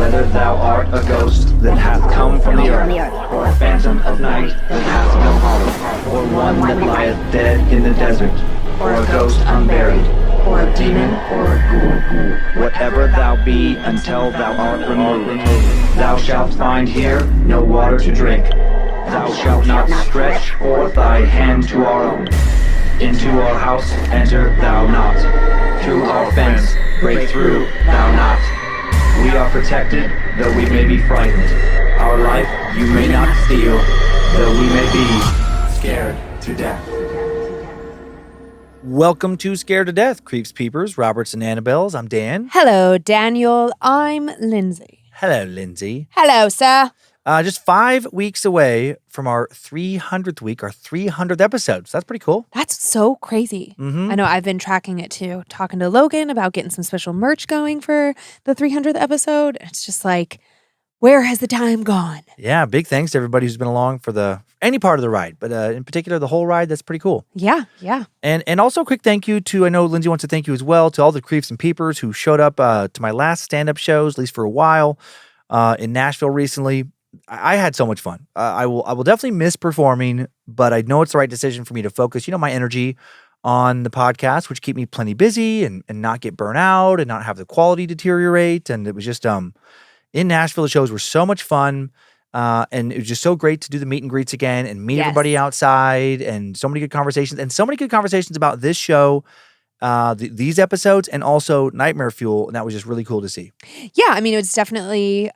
Whether thou art a ghost that hath come from the earth, or a phantom of night that hath no home, or one that lieth dead in the desert, or a ghost unburied, or a demon, or a ghoul, whatever thou be until thou art removed, thou shalt find here no water to drink. Thou shalt not stretch forth thy hand to our own. Into our house enter thou not. Through our fence break through thou not. We are protected, though we may be frightened. Our life you may not steal, though we may be scared to death. Welcome to Scared to Death, Creeps, Peepers, Roberts, and Annabelles. I'm Dan. Hello, Daniel. I'm Lynze. Hello, Lynze. Hello, sir. Just 5 weeks away from our 300th week, our 300th episode. So that's pretty cool. That's so crazy. I know I've been tracking it too, talking to Logan about getting some special merch going for the 300th episode. It's just like, where has the time gone? Yeah, big thanks to everybody who's been along for any part of the ride, but in particular, the whole ride. That's pretty cool. Yeah. And also a quick thank you to, I know Lynze wants to thank you as well, to all the Creeps and Peepers who showed up to my last stand-up shows, at least for a while, in Nashville recently. I had so much fun. I will definitely miss performing, but I know it's the right decision for me to focus, my energy on the podcast, which keep me plenty busy and not get burnt out and not have the quality deteriorate. And it was just in Nashville, the shows were so much fun. And it was just so great to do the meet and greets again and meet everybody outside, and so many good conversations about this show, these episodes, and also Nightmare Fuel. And that was just really cool to see. Yeah, I mean, it was definitely,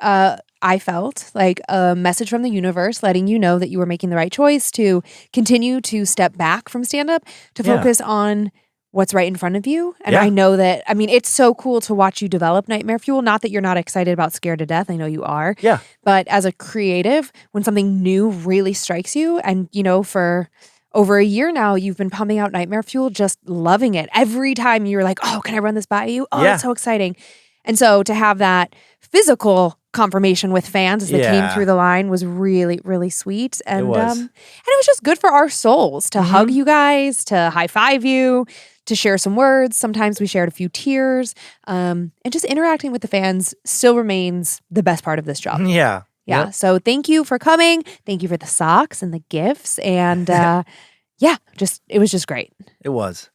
I felt like a message from the universe letting you know that you were making the right choice to continue to step back from stand-up, to focus on what's right in front of you. And I know that, I mean, it's so cool to watch you develop Nightmare Fuel. Not that you're not excited about Scared to Death. I know you are. Yeah. But as a creative, when something new really strikes you, and, for over a year now, you've been pumping out Nightmare Fuel, just loving it. Every time you're like, oh, can I run this by you? Oh, that's so exciting. And so to have that physical confirmation with fans as they came through the line was really, really sweet. And it was just good for our souls to hug you guys, to high five you, to share some words. Sometimes we shared a few tears. And just interacting with the fans still remains the best part of this job. Yeah. Yep. So thank you for coming. Thank you for the socks and the gifts. And it was just great. It was.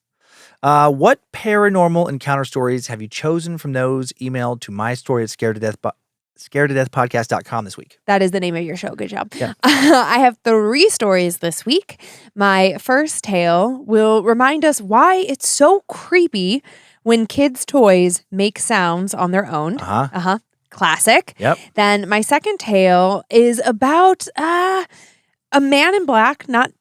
What paranormal encounter stories have you chosen from those emailed to my story at scaredtodeathpodcast.com this week? That is the name of your show. Good job. Yeah. I have 3 stories this week. My first tale will remind us why it's so creepy when kids' toys make sounds on their own. Classic. Yep. Then my second tale is about a man in black, not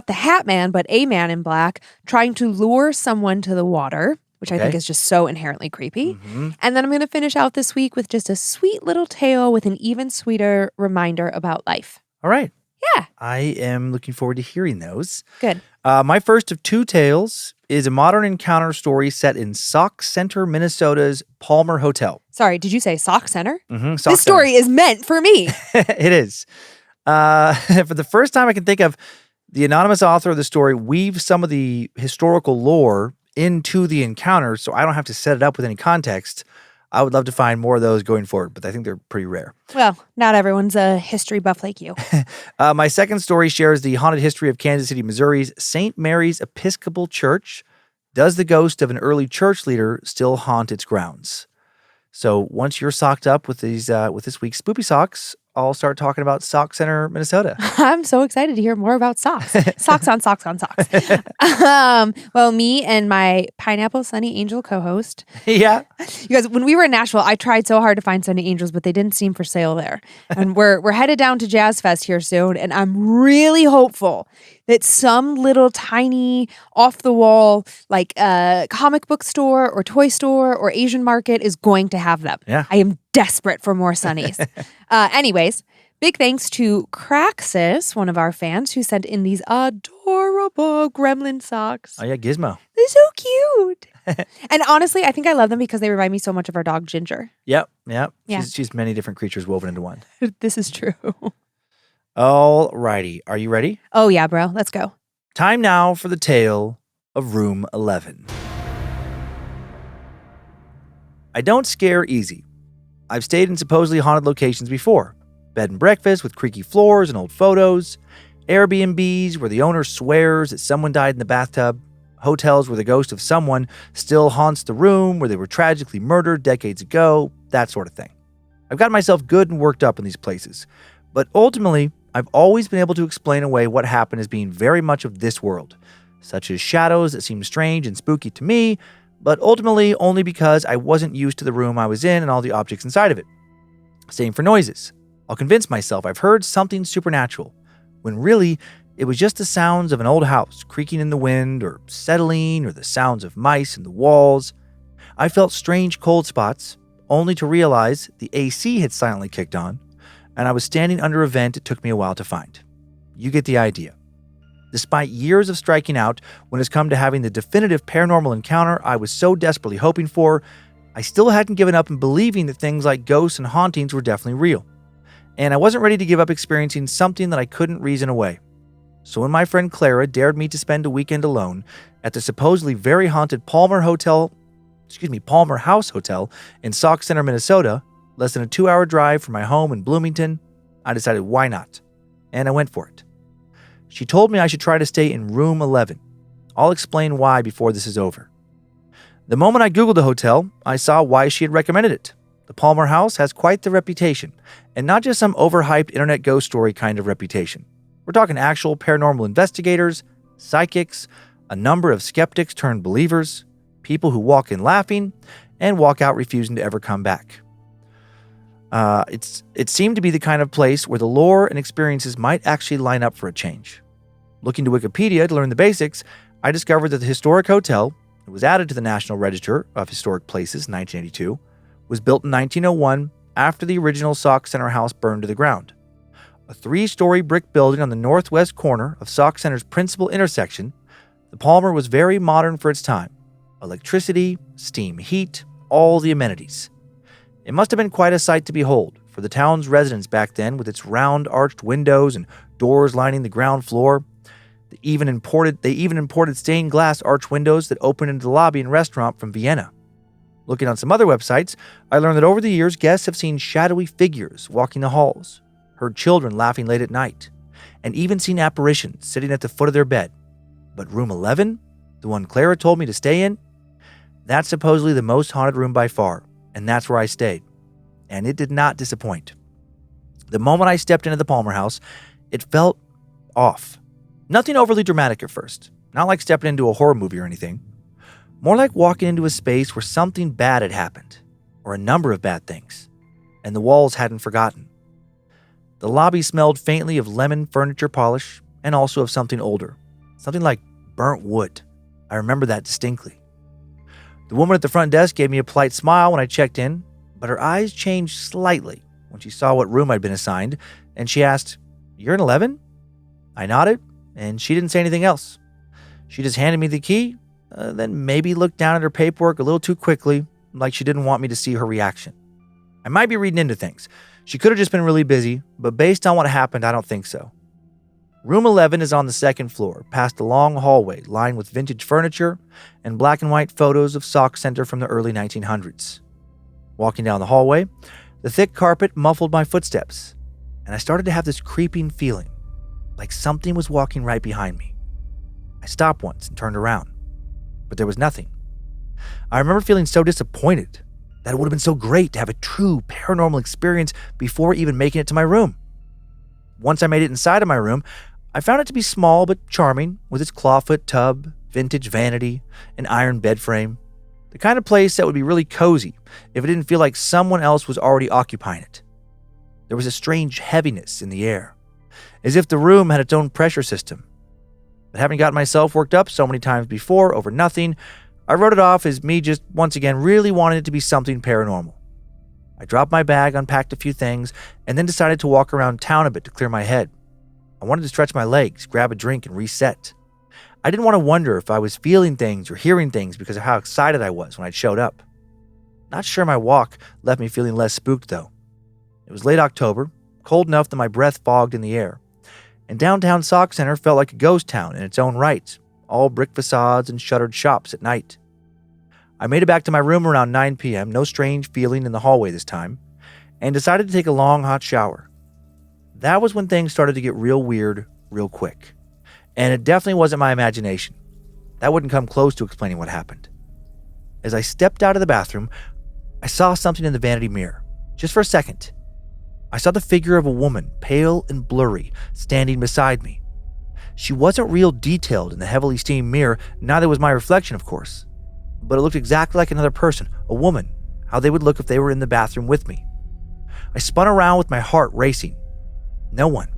the Hat Man, but a man in black trying to lure someone to the water, which I think is just so inherently creepy. And then I'm going to finish out this week with just a sweet little tale with an even sweeter reminder about life. All right. Yeah. I am looking forward to hearing those. Good. My first of 2 tales is a modern encounter story set in Sauk Centre, Minnesota's Palmer Hotel. Sorry, did you say Sauk Centre? This story is meant for me. It is. For the first time I can think of, the anonymous author of the story weaves some of the historical lore into the encounter, so I don't have to set it up with any context. I would love to find more of those going forward, but I think they're pretty rare. Well, not everyone's a history buff like you. My second story shares the haunted history of Kansas City, Missouri's St. Mary's Episcopal Church. Does the ghost of an early church leader still haunt its grounds? So once you're socked up with these, with this week's Spoopy Socks, I'll start talking about Sauk Centre, Minnesota. I'm so excited to hear more about socks. Socks on socks on socks. Well, me and my Pineapple Sunny Angel co-host. Yeah. You guys, when we were in Nashville, I tried so hard to find Sunny Angels, but they didn't seem for sale there. And we're headed down to Jazz Fest here soon, and I'm really hopeful that some little tiny off-the-wall like comic book store or toy store or Asian market is going to have them. Yeah. I am desperate for more Sunnies. Anyways, big thanks to Craxus, one of our fans, who sent in these adorable gremlin socks. Oh, yeah, Gizmo. They're so cute. And honestly, I think I love them because they remind me so much of our dog, Ginger. Yep. Yeah. She's many different creatures woven into one. This is true. All righty. Are you ready? Oh, yeah, bro. Let's go. Time now for the tale of Room 11. I don't scare easy. I've stayed in supposedly haunted locations before. Bed and breakfast with creaky floors and old photos. Airbnbs where the owner swears that someone died in the bathtub. Hotels where the ghost of someone still haunts the room where they were tragically murdered decades ago. That sort of thing. I've gotten myself good and worked up in these places. But ultimately, I've always been able to explain away what happened as being very much of this world, such as shadows that seem strange and spooky to me, but ultimately only because I wasn't used to the room I was in and all the objects inside of it. Same for noises. I'll convince myself I've heard something supernatural, when really it was just the sounds of an old house creaking in the wind or settling or the sounds of mice in the walls. I felt strange cold spots, only to realize the AC had silently kicked on, and I was standing under a vent it took me a while to find. You get the idea. Despite years of striking out when it's come to having the definitive paranormal encounter I was so desperately hoping for, I still hadn't given up in believing that things like ghosts and hauntings were definitely real. And I wasn't ready to give up experiencing something that I couldn't reason away. So when my friend Clara dared me to spend a weekend alone at the supposedly very haunted Palmer House Hotel in Sauk Centre, Minnesota, less than a 2-hour drive from my home in Bloomington, I decided why not, and I went for it. She told me I should try to stay in room 11. I'll explain why before this is over. The moment I Googled the hotel, I saw why she had recommended it. The Palmer House has quite the reputation, and not just some overhyped internet ghost story kind of reputation. We're talking actual paranormal investigators, psychics, a number of skeptics turned believers, people who walk in laughing and walk out refusing to ever come back. It seemed to be the kind of place where the lore and experiences might actually line up for a change. Looking to Wikipedia to learn the basics, I discovered that the historic hotel, it was added to the National Register of Historic Places in 1982, was built in 1901 after the original Sauk Centre house burned to the ground. A 3-story brick building on the northwest corner of Sauk Centre's principal intersection, the Palmer was very modern for its time. Electricity, steam heat, all the amenities. It must have been quite a sight to behold for the town's residents back then, with its round arched windows and doors lining the ground floor. They even imported stained glass arch windows that opened into the lobby and restaurant from Vienna. Looking on some other websites, I learned that over the years, guests have seen shadowy figures walking the halls, heard children laughing late at night, and even seen apparitions sitting at the foot of their bed. But room 11, the one Clara told me to stay in, that's supposedly the most haunted room by far, and that's where I stayed. And it did not disappoint. The moment I stepped into the Palmer House, it felt off. Nothing overly dramatic at first, not like stepping into a horror movie or anything. More like walking into a space where something bad had happened, or a number of bad things, and the walls hadn't forgotten. The lobby smelled faintly of lemon furniture polish and also of something older, something like burnt wood. I remember that distinctly. The woman at the front desk gave me a polite smile when I checked in, but her eyes changed slightly when she saw what room I'd been assigned, and she asked, "You're in 11?" I nodded, and she didn't say anything else. She just handed me the key, then maybe looked down at her paperwork a little too quickly, like she didn't want me to see her reaction. I might be reading into things. She could have just been really busy, but based on what happened, I don't think so. Room 11 is on the second floor, past a long hallway lined with vintage furniture and black and white photos of Sauk Centre from the early 1900s. Walking down the hallway, the thick carpet muffled my footsteps, and I started to have this creeping feeling, like something was walking right behind me. I stopped once and turned around, but there was nothing. I remember feeling so disappointed that it would have been so great to have a true paranormal experience before even making it to my room. Once I made it inside of my room, I found it to be small but charming, with its clawfoot tub, vintage vanity, and iron bed frame. The kind of place that would be really cozy if it didn't feel like someone else was already occupying it. There was a strange heaviness in the air, as if the room had its own pressure system. But having gotten myself worked up so many times before over nothing, I wrote it off as me just once again really wanting it to be something paranormal. I dropped my bag, unpacked a few things, and then decided to walk around town a bit to clear my head. I wanted to stretch my legs, grab a drink, and reset. I didn't want to wonder if I was feeling things or hearing things because of how excited I was when I showed up. Not sure my walk left me feeling less spooked, though. It was late October, cold enough that my breath fogged in the air, and downtown Sauk Centre felt like a ghost town in its own right, all brick facades and shuttered shops at night. I made it back to my room around 9 p.m., no strange feeling in the hallway this time, and decided to take a long hot shower. That was when things started to get real weird real quick. And it definitely wasn't my imagination. That wouldn't come close to explaining what happened. As I stepped out of the bathroom, I saw something in the vanity mirror. Just for a second. I saw the figure of a woman, pale and blurry, standing beside me. She wasn't real detailed in the heavily steamed mirror, neither was my reflection, of course. But it looked exactly like another person, a woman, how they would look if they were in the bathroom with me. I spun around with my heart racing. No one.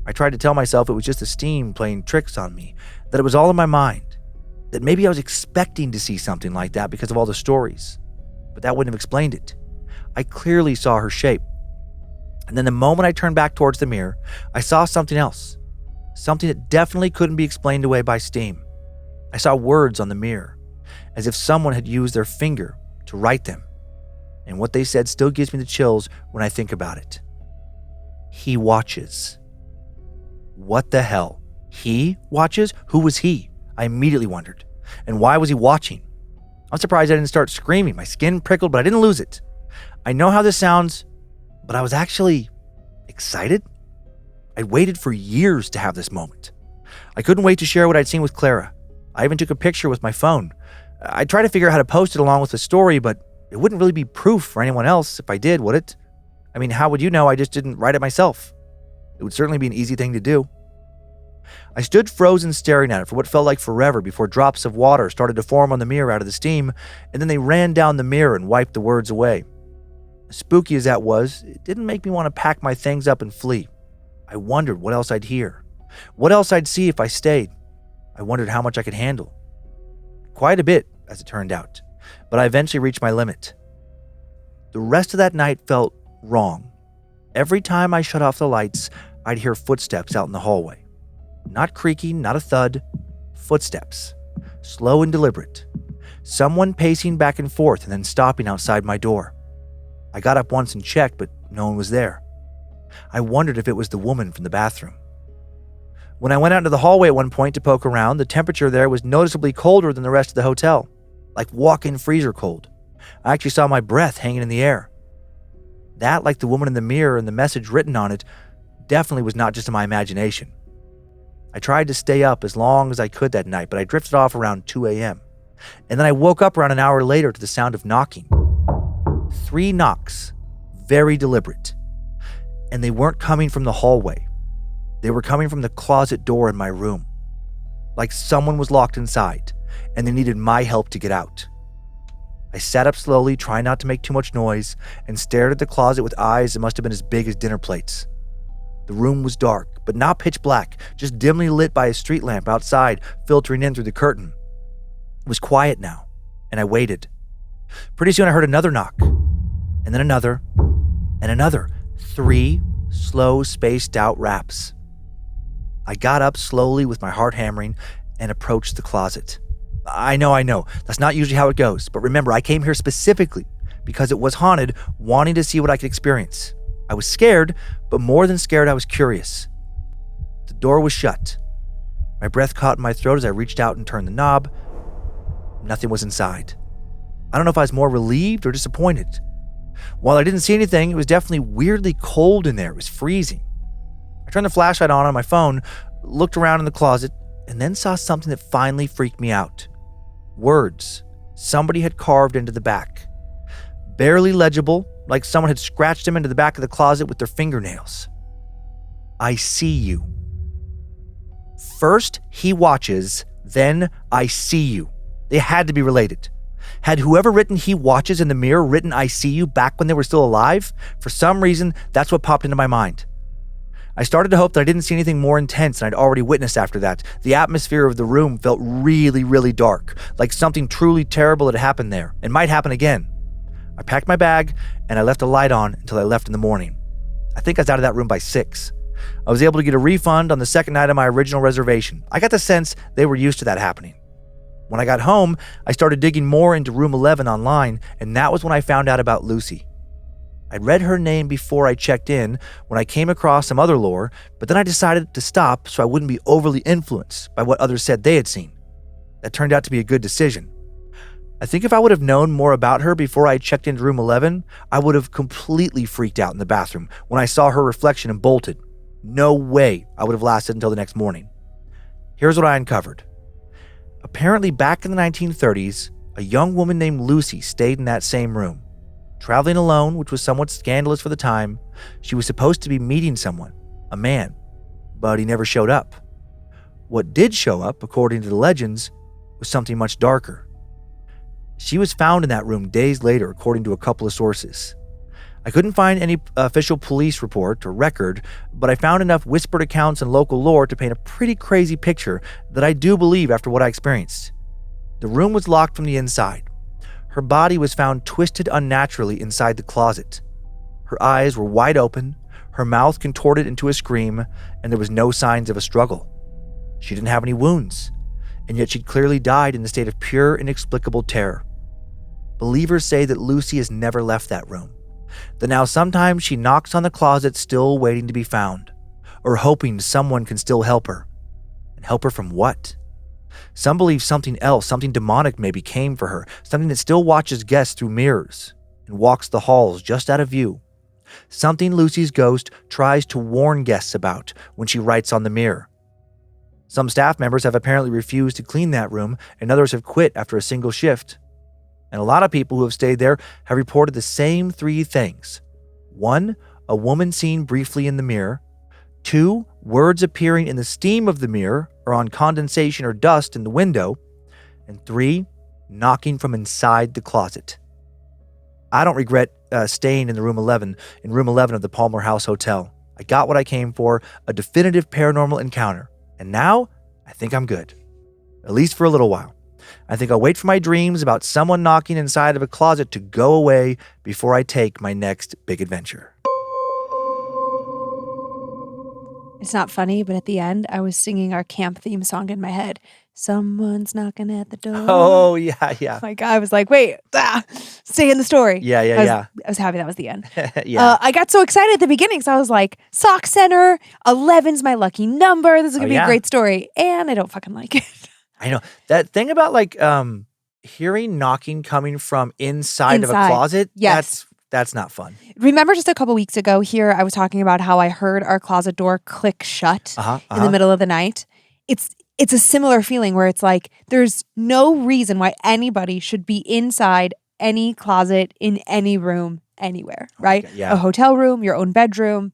I tried to tell myself it was just the steam playing tricks on me, that it was all in my mind, that maybe I was expecting to see something like that because of all the stories. But that wouldn't have explained it. I clearly saw her shape. And then the moment I turned back towards the mirror, I saw something else. Something that definitely couldn't be explained away by steam. I saw words on the mirror, as if someone had used their finger to write them. And what they said still gives me the chills when I think about it. He watches. What the hell? He watches? Who was he? I immediately wondered. And why was he watching? I'm surprised I didn't start screaming. My skin prickled, but I didn't lose it. I know how this sounds, but I was actually excited. I'd waited for years to have this moment. I couldn't wait to share what I'd seen with Clara. I even took a picture with my phone. I tried to figure out how to post it along with the story, but it wouldn't really be proof for anyone else if I did, would it? I mean, how would you know I just didn't write it myself? It would certainly be an easy thing to do. I stood frozen staring at it for what felt like forever before drops of water started to form on the mirror out of the steam, and then they ran down the mirror and wiped the words away. As spooky as that was, it didn't make me want to pack my things up and flee. I wondered what else I'd hear. What else I'd see if I stayed. I wondered how much I could handle. Quite a bit, as it turned out, but I eventually reached my limit. The rest of that night felt wrong. Every time I shut off the lights, I'd hear footsteps out in the hallway. Not creaking, not a thud. Footsteps. Slow and deliberate. Someone pacing back and forth and then stopping outside my door. I got up once and checked, but no one was there. I wondered if it was the woman from the bathroom. When I went out into the hallway at one point to poke around, the temperature there was noticeably colder than the rest of the hotel. Like walk-in freezer cold. I actually saw my breath hanging in the air. That, like the woman in the mirror and the message written on it, definitely was not just in my imagination. I tried to stay up as long as I could that night, but I drifted off around 2 a.m. And then I woke up around an hour later to the sound of knocking. 3 knocks, very deliberate. And they weren't coming from the hallway. They were coming from the closet door in my room. Like someone was locked inside, and they needed my help to get out. I sat up slowly, trying not to make too much noise, and stared at the closet with eyes that must have been as big as dinner plates. The room was dark, but not pitch black, just dimly lit by a street lamp outside, filtering in through the curtain. It was quiet now, and I waited. Pretty soon I heard another knock, and then another, and another. 3 slow, spaced out raps. I got up slowly with my heart hammering and approached the closet. I know. That's not usually how it goes. But remember, I came here specifically because it was haunted, wanting to see what I could experience. I was scared, but more than scared, I was curious. The door was shut. My breath caught in my throat as I reached out and turned the knob. Nothing was inside. I don't know if I was more relieved or disappointed. While I didn't see anything, it was definitely weirdly cold in there. It was freezing. I turned the flashlight on my phone, looked around in the closet, and then saw something that finally freaked me out. Words somebody had carved into the back. Barely legible, like someone had scratched them into the back of the closet with their fingernails. I see you. First, he watches, then I see you. They had to be related. Had whoever written he watches in the mirror written I see you back when they were still alive? For some reason, that's what popped into my mind. I started to hope that I didn't see anything more intense than I'd already witnessed after that. The atmosphere of the room felt really, really dark, like something truly terrible had happened there, and might happen again. I packed my bag, and I left the light on until I left in the morning. I think I was out of that room by 6. I was able to get a refund on the second night of my original reservation. I got the sense they were used to that happening. When I got home, I started digging more into room 11 online, and that was when I found out about Lucy. I'd read her name before I checked in when I came across some other lore, but then I decided to stop so I wouldn't be overly influenced by what others said they had seen. That turned out to be a good decision. I think if I would have known more about her before I checked into room 11, I would have completely freaked out in the bathroom when I saw her reflection and bolted. No way I would have lasted until the next morning. Here's what I uncovered. Apparently back in the 1930s, a young woman named Lucy stayed in that same room. Traveling alone, which was somewhat scandalous for the time, she was supposed to be meeting someone, a man, but he never showed up. What did show up, according to the legends, was something much darker. She was found in that room days later, according to a couple of sources. I couldn't find any official police report or record, but I found enough whispered accounts and local lore to paint a pretty crazy picture that I do believe after what I experienced. The room was locked from the inside. Her body was found twisted unnaturally inside the closet. Her eyes were wide open, her mouth contorted into a scream, and there was no signs of a struggle. She didn't have any wounds, and yet she'd clearly died in a state of pure, inexplicable terror. Believers say that Lucy has never left that room, that now sometimes she knocks on the closet still waiting to be found, or hoping someone can still help her. And help her from what? Some believe something else, something demonic maybe came for her, something that still watches guests through mirrors and walks the halls just out of view. Something Lucy's ghost tries to warn guests about when she writes on the mirror. Some staff members have apparently refused to clean that room, and others have quit after a single shift. And a lot of people who have stayed there have reported the same three things. 1, a woman seen briefly in the mirror. 2, words appearing in the steam of the mirror or on condensation or dust in the window. And 3, knocking from inside the closet. I don't regret staying in room 11 of the Palmer House Hotel. I got what I came for, a definitive paranormal encounter. And now, I think I'm good. At least for a little while. I think I'll wait for my dreams about someone knocking inside of a closet to go away before I take my next big adventure. It's not funny, but at the end, I was singing our camp theme song in my head. Someone's knocking at the door. Oh, yeah. Like, I was like, wait, stay in the story. Yeah. I was happy that was the end. Yeah. I got so excited at the beginning, so I was like, Sauk Centre, 11's my lucky number. This is going to be a great story. And I don't fucking like it. I know. That thing about like hearing knocking coming from inside of a closet, yes. That's not fun. Remember just a couple weeks ago here, I was talking about how I heard our closet door click shut in the middle of the night. It's a similar feeling where it's like there's no reason why anybody should be inside any closet in any room anywhere, right? Yeah. A hotel room, your own bedroom,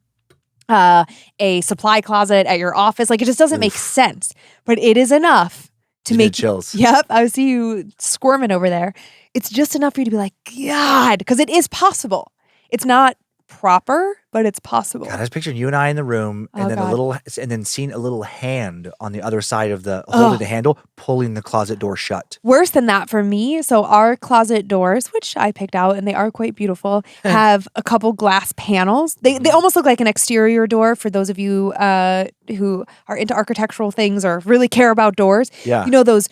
a supply closet at your office. Like, it just doesn't make sense. But it is enough to make chills. Yep, I see you squirming over there. It's just enough for you to be like, God, because it is possible. It's not proper, but it's possible. God, I was picturing you and I in the room, and then seeing a little hand on the other side of the holding the handle, pulling the closet door shut. Worse than that for me. So our closet doors, which I picked out, and they are quite beautiful, have a couple glass panels. They almost look like an exterior door for those of you who are into architectural things or really care about doors. Yeah. You know those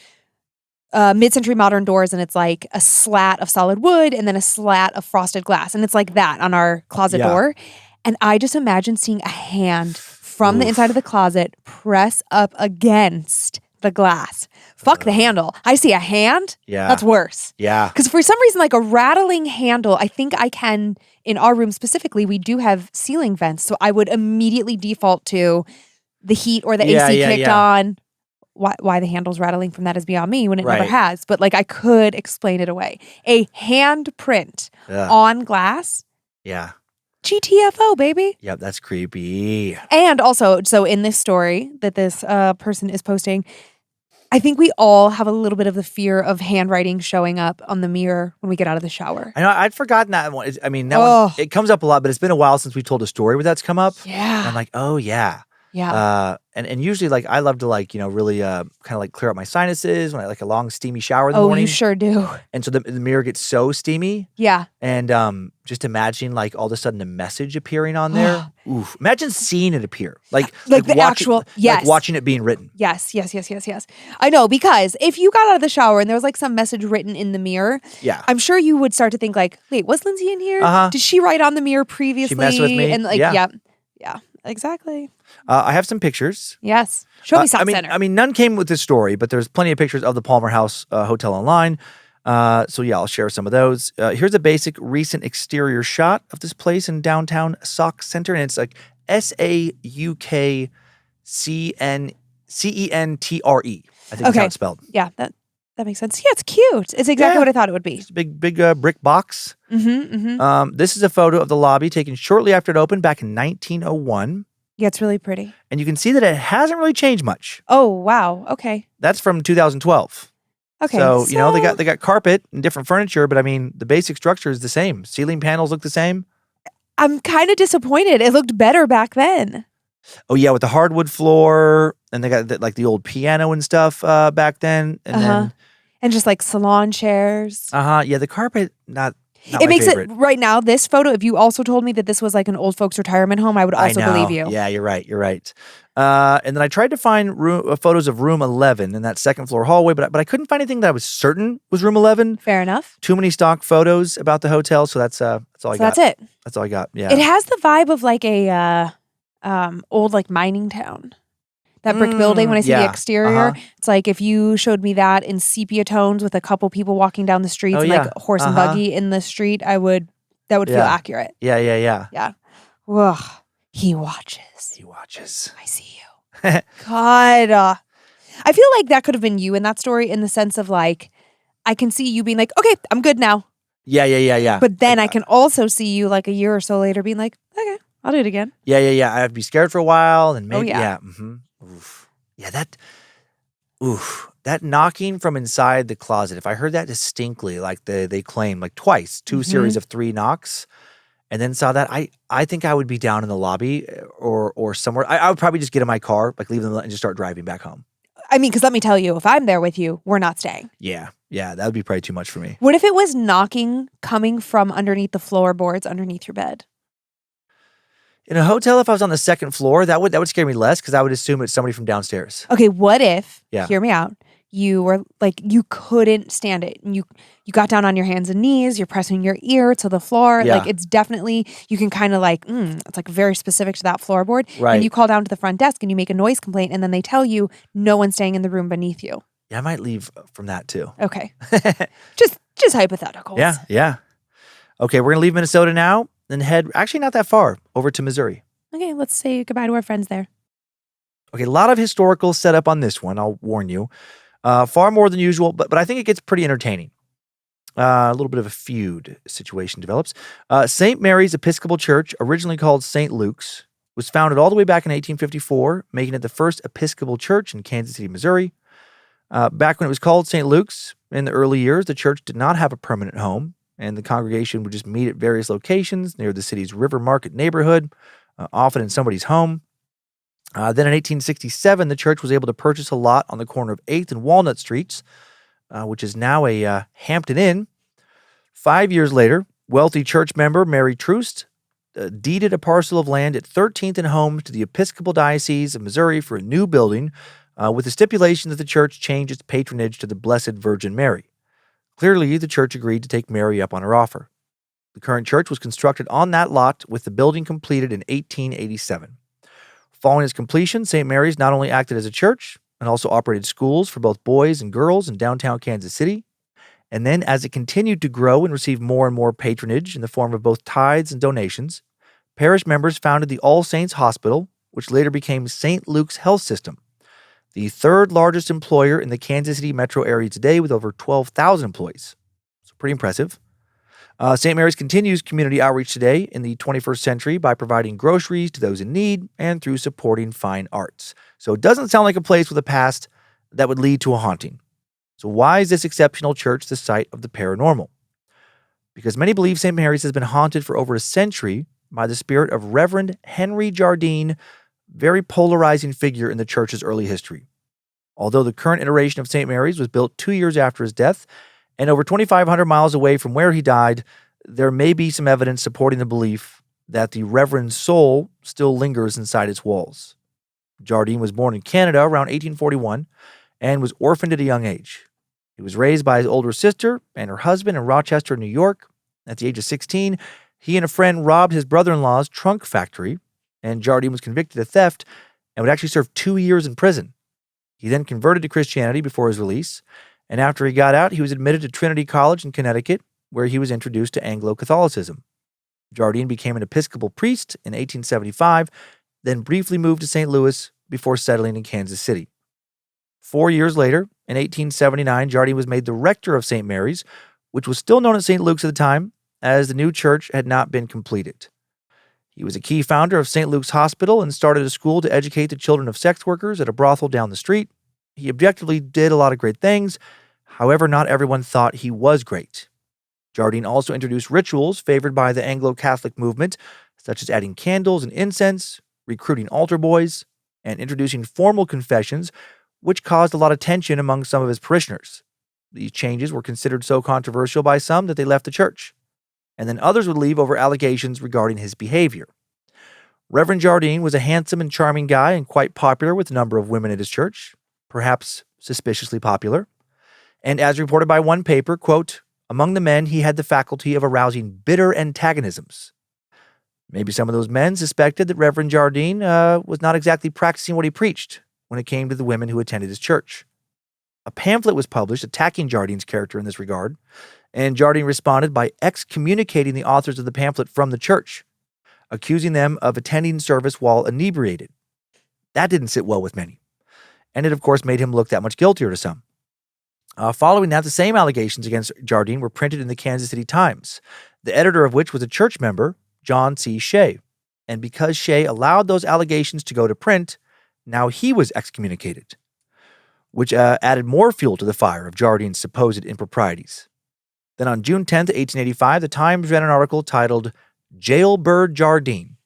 mid-century modern doors, and it's like a slat of solid wood and then a slat of frosted glass, and it's like that on our closet door. And I just imagine seeing a hand from the inside of the closet press up against the glass. Fuck the handle. I see a hand. Yeah, that's worse. Yeah, because for some reason, like a rattling handle, I think I can. In our room specifically, we do have ceiling vents, so I would immediately default to the heat or the AC kicked on. Why the handle's rattling from that is beyond me when it never has. But like, I could explain it away. A hand print on glass. Yeah. GTFO, baby. Yep, that's creepy. And also, so in this story that this person is posting, I think we all have a little bit of the fear of handwriting showing up on the mirror when we get out of the shower. I know, I'd forgotten that one. I mean, that one, it comes up a lot, but it's been a while since we told a story where that's come up. Yeah. And I'm like, oh, yeah. Yeah. And usually, like, I love to, like, you know, really kind of like clear up my sinuses when I like a long steamy shower in the morning. Oh, you sure do. And so the mirror gets so steamy. Yeah. And just imagine, like, all of a sudden a message appearing on there. Oof. Imagine seeing it appear. Like the actual, yes. Like watching it being written. Yes. I know, because if you got out of the shower and there was like some message written in the mirror, I'm sure you would start to think like, wait, was Lynze in here? Did she write on the mirror previously? She messed with me. And like, yeah, exactly. I have some pictures. Yes. Show me Sauk Centre. I mean, none came with this story, but there's plenty of pictures of the Palmer House Hotel online. So yeah, I'll share some of those. Here's a basic recent exterior shot of this place in downtown Sauk Centre, and it's like SAUKCENTRE. I think that's how it's spelled. Yeah, that makes sense. Yeah, it's cute. It's exactly what I thought it would be. It's a big brick box. Mm-hmm. This is a photo of the lobby taken shortly after it opened back in 1901. Yeah, it's really pretty. And you can see that it hasn't really changed much. Oh, wow. Okay. That's from 2012. Okay. So, you know, they got carpet and different furniture, but I mean, the basic structure is the same. Ceiling panels look the same. I'm kind of disappointed. It looked better back then. Oh, yeah, with the hardwood floor, and they got like the old piano and stuff back then. And then and just like salon chairs. Yeah, the carpet, not it makes favorite. it right now. This photo, if you also told me that this was like an old folks retirement home, I would also believe you. Yeah, you're right. And then I tried to find photos of room 11 in that second floor hallway, but I couldn't find anything that I was certain was room 11. Fair enough. Too many stock photos about the hotel, so that's all I got. That's it. That's all I got. Yeah. It has the vibe of like a old like mining town. That brick building, when I see the exterior, it's like if you showed me that in sepia tones with a couple people walking down the streets and like a horse and buggy in the street, that would feel accurate. Yeah. Ugh. He watches. I see you. God. I feel like that could have been you in that story, in the sense of like, I can see you being like, okay, I'm good now. Yeah. But then I can also see you like a year or so later being like, okay, I'll do it again. Yeah. I have to be scared for a while, and maybe Oof. Yeah, that knocking from inside the closet. If I heard that distinctly, like they claim, like twice, 2 series of 3 knocks, and then saw that, I think I would be down in the lobby or somewhere. I would probably just get in my car, like leave them and just start driving back home. I mean, because let me tell you, if I'm there with you, we're not staying. Yeah, that would be probably too much for me. What if it was knocking coming from underneath the floorboards underneath your bed? In a hotel, if I was on the second floor, that would scare me less, because I would assume it's somebody from downstairs. Okay, what if, hear me out, you were like, you couldn't stand it, and you got down on your hands and knees, you're pressing your ear to the floor, like it's definitely, you can kind of like, it's like very specific to that floorboard, right? And you call down to the front desk and you make a noise complaint, and then they tell you no one's staying in the room beneath you. Yeah, I might leave from that too. Okay. just hypotheticals. Yeah. Okay, we're going to leave Minnesota now and head, actually not that far, over to Missouri. Okay, let's say goodbye to our friends there. Okay, a lot of historical setup on this one, I'll warn you. Far more than usual, but I think it gets pretty entertaining. A little bit of a feud situation develops. St. Mary's Episcopal Church, originally called St. Luke's, was founded all the way back in 1854, making it the first Episcopal church in Kansas City, Missouri. Back when it was called St. Luke's, in the early years, the church did not have a permanent home, and the congregation would just meet at various locations near the city's River Market neighborhood, often in somebody's home. Then in 1867, the church was able to purchase a lot on the corner of 8th and Walnut Streets, which is now a Hampton Inn. 5 years later, wealthy church member Mary Troost deeded a parcel of land at 13th and Holmes to the Episcopal Diocese of Missouri for a new building, with the stipulation that the church change its patronage to the Blessed Virgin Mary. Clearly, the church agreed to take Mary up on her offer. The current church was constructed on that lot, with the building completed in 1887. Following its completion, St. Mary's not only acted as a church, and also operated schools for both boys and girls in downtown Kansas City. And then, as it continued to grow and receive more and more patronage in the form of both tithes and donations, parish members founded the All Saints Hospital, which later became St. Luke's Health System, the third largest employer in the Kansas City metro area today, with over 12,000 employees. So pretty impressive. St. Mary's continues community outreach today in the 21st century by providing groceries to those in need and through supporting fine arts. So it doesn't sound like a place with a past that would lead to a haunting. So why is this exceptional church the site of the paranormal? Because many believe St. Mary's has been haunted for over a century by the spirit of Reverend Henry Jardine, very polarizing figure in the church's early history. Although the current iteration of St. Mary's was built 2 years after his death, and over 2,500 miles away from where he died, there may be some evidence supporting the belief that the Reverend's soul still lingers inside its walls. Jardine was born in Canada around 1841 and was orphaned at a young age. He was raised by his older sister and her husband in Rochester, New York. At the age of 16, he and a friend robbed his brother-in-law's trunk factory, and Jardine was convicted of theft and would actually serve 2 years in prison. He then converted to Christianity before his release, And after he got out, he was admitted to Trinity College in Connecticut, where he was introduced to Anglo-Catholicism. Jardine became an Episcopal priest in 1875, then briefly moved to St. Louis before settling in Kansas City. 4 years later, in 1879, Jardine was made the rector of St. Mary's, which was still known as St. Luke's at the time, as the new church had not been completed. He was a key founder of St. Luke's Hospital and started a school to educate the children of sex workers at a brothel down the street. He objectively did a lot of great things. However, not everyone thought he was great. Jardine also introduced rituals favored by the Anglo-Catholic movement, such as adding candles and incense, recruiting altar boys, and introducing formal confessions, which caused a lot of tension among some of his parishioners. These changes were considered so controversial by some that they left the church, and then others would leave over allegations regarding his behavior. Reverend Jardine was a handsome and charming guy and quite popular with a number of women at his church, perhaps suspiciously popular. And as reported by one paper, quote, among the men he had the faculty of arousing bitter antagonisms. Maybe some of those men suspected that Reverend Jardine was not exactly practicing what he preached when it came to the women who attended his church. A pamphlet was published attacking Jardine's character in this regard, and Jardine responded by excommunicating the authors of the pamphlet from the church, accusing them of attending service while inebriated. That didn't sit well with many, and it of course made him look that much guiltier to some. Following that, the same allegations against Jardine were printed in the Kansas City Times, the editor of which was a church member, John C. Shea. And because Shea allowed those allegations to go to print, now he was excommunicated, which added more fuel to the fire of Jardine's supposed improprieties. Then on June 10th, 1885, the Times ran an article titled Jailbird Jardine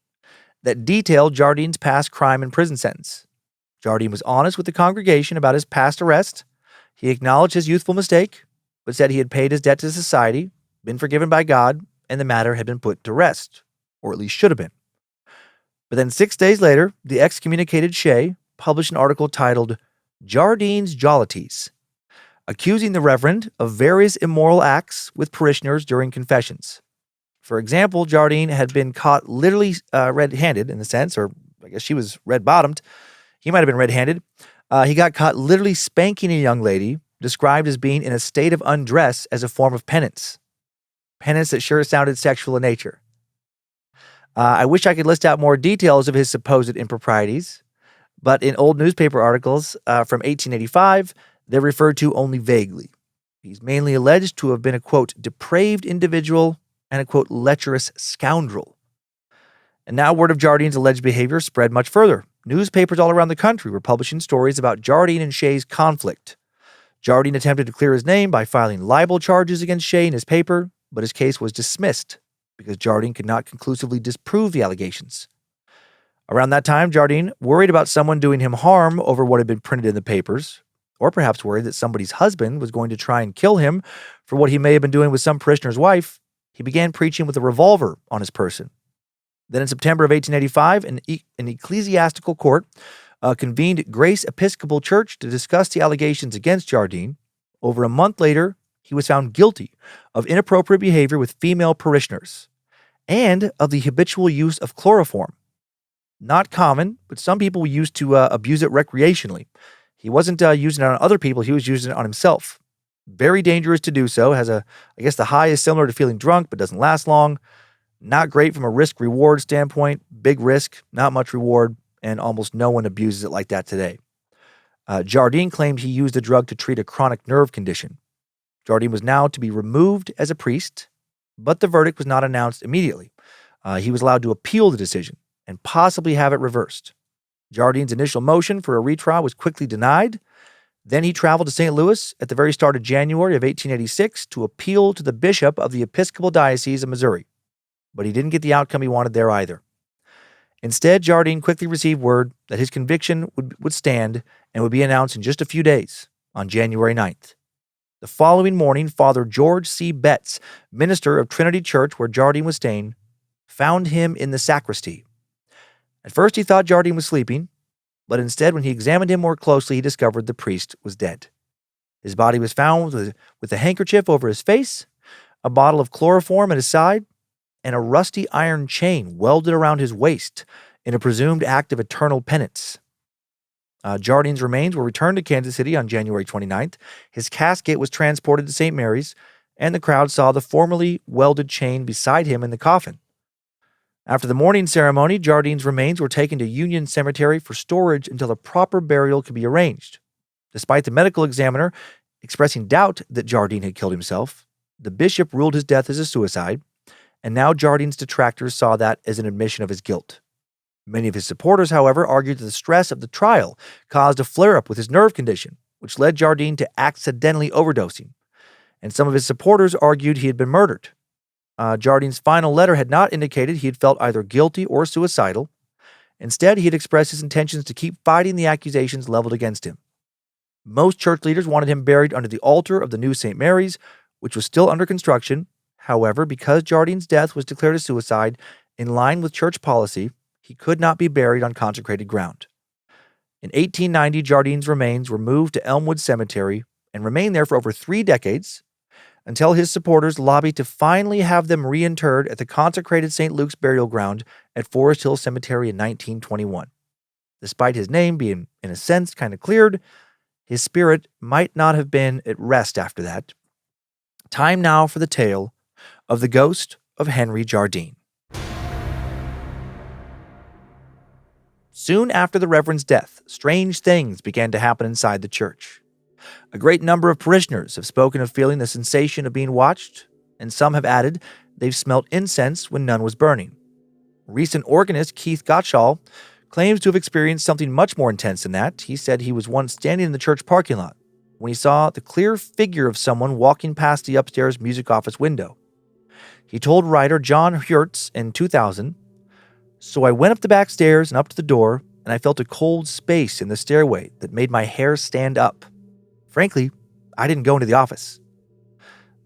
that detailed Jardine's past crime and prison sentence. Jardine was honest with the congregation about his past arrest. He acknowledged his youthful mistake, but said he had paid his debt to society, been forgiven by God, and the matter had been put to rest, or at least should have been. But then 6 days later, the excommunicated Shea published an article titled Jardine's Jollities, accusing the Reverend of various immoral acts with parishioners during confessions. For example, Jardine had been caught literally red-handed in a sense, or I guess she was red-bottomed. He might have been red-handed. He got caught literally spanking a young lady, described as being in a state of undress as a form of penance. Penance that sure sounded sexual in nature. I wish I could list out more details of his supposed improprieties, but in old newspaper articles from 1885, they're referred to only vaguely. He's mainly alleged to have been a, quote, depraved individual and a, quote, lecherous scoundrel. And now word of Jardine's alleged behavior spread much further. Newspapers all around the country were publishing stories about Jardine and Shea's conflict. Jardine attempted to clear his name by filing libel charges against Shea in his paper, but his case was dismissed because Jardine could not conclusively disprove the allegations. Around that time, Jardine, worried about someone doing him harm over what had been printed in the papers, or perhaps worried that somebody's husband was going to try and kill him for what he may have been doing with some parishioner's wife, he began preaching with a revolver on his person. Then in September of 1885, an ecclesiastical court convened Grace Episcopal Church to discuss the allegations against Jardine. Over a month later, he was found guilty of inappropriate behavior with female parishioners and of the habitual use of chloroform. Not common, but some people used to abuse it recreationally. He wasn't using it on other people, he was using it on himself. Very dangerous to do so. I guess the high is similar to feeling drunk, but doesn't last long. Not great from a risk-reward standpoint. Big risk, not much reward, and almost no one abuses it like that today. Jardine claimed he used the drug to treat a chronic nerve condition. Jardine was now to be removed as a priest, but the verdict was not announced immediately. He was allowed to appeal the decision and possibly have it reversed. Jardine's initial motion for a retrial was quickly denied. Then he traveled to St. Louis at the very start of January of 1886 to appeal to the bishop of the Episcopal Diocese of Missouri. But he didn't get the outcome he wanted there either. Instead, Jardine quickly received word that his conviction would stand and would be announced in just a few days, on January 9th. The following morning, Father George C. Betts, minister of Trinity Church where Jardine was staying, found him in the sacristy. At first he thought Jardine was sleeping, but instead when he examined him more closely, he discovered the priest was dead. His body was found with a handkerchief over his face, a bottle of chloroform at his side, and a rusty iron chain welded around his waist in a presumed act of eternal penance. Jardine's remains were returned to Kansas City on January 29th. His casket was transported to St. Mary's, and the crowd saw the formerly welded chain beside him in the coffin. After the mourning ceremony, Jardine's remains were taken to Union Cemetery for storage until a proper burial could be arranged. Despite the medical examiner expressing doubt that Jardine had killed himself, the bishop ruled his death as a suicide, and now Jardine's detractors saw that as an admission of his guilt. Many of his supporters, however, argued that the stress of the trial caused a flare-up with his nerve condition, which led Jardine to accidentally overdosing. And some of his supporters argued he had been murdered. Jardine's final letter had not indicated he had felt either guilty or suicidal. Instead, he had expressed his intentions to keep fighting the accusations leveled against him. Most church leaders wanted him buried under the altar of the new St. Mary's, which was still under construction. However, because Jardine's death was declared a suicide, in line with church policy, he could not be buried on consecrated ground. In 1890, Jardine's remains were moved to Elmwood Cemetery and remained there for over 3 decades until his supporters lobbied to finally have them reinterred at the consecrated St. Luke's burial ground at Forest Hill Cemetery in 1921. Despite his name being, in a sense, kind of cleared, his spirit might not have been at rest after that. Time now for the tale of the ghost of Henry Jardine. Soon after the Reverend's death, strange things began to happen inside the church. A great number of parishioners have spoken of feeling the sensation of being watched, and some have added they've smelt incense when none was burning. Recent organist Keith Gottschall claims to have experienced something much more intense than that. He said he was once standing in the church parking lot when he saw the clear figure of someone walking past the upstairs music office window. He told writer John Hurts in 2000, "So I went up the back stairs and up to the door, and I felt a cold space in the stairway that made my hair stand up. Frankly, I didn't go into the office."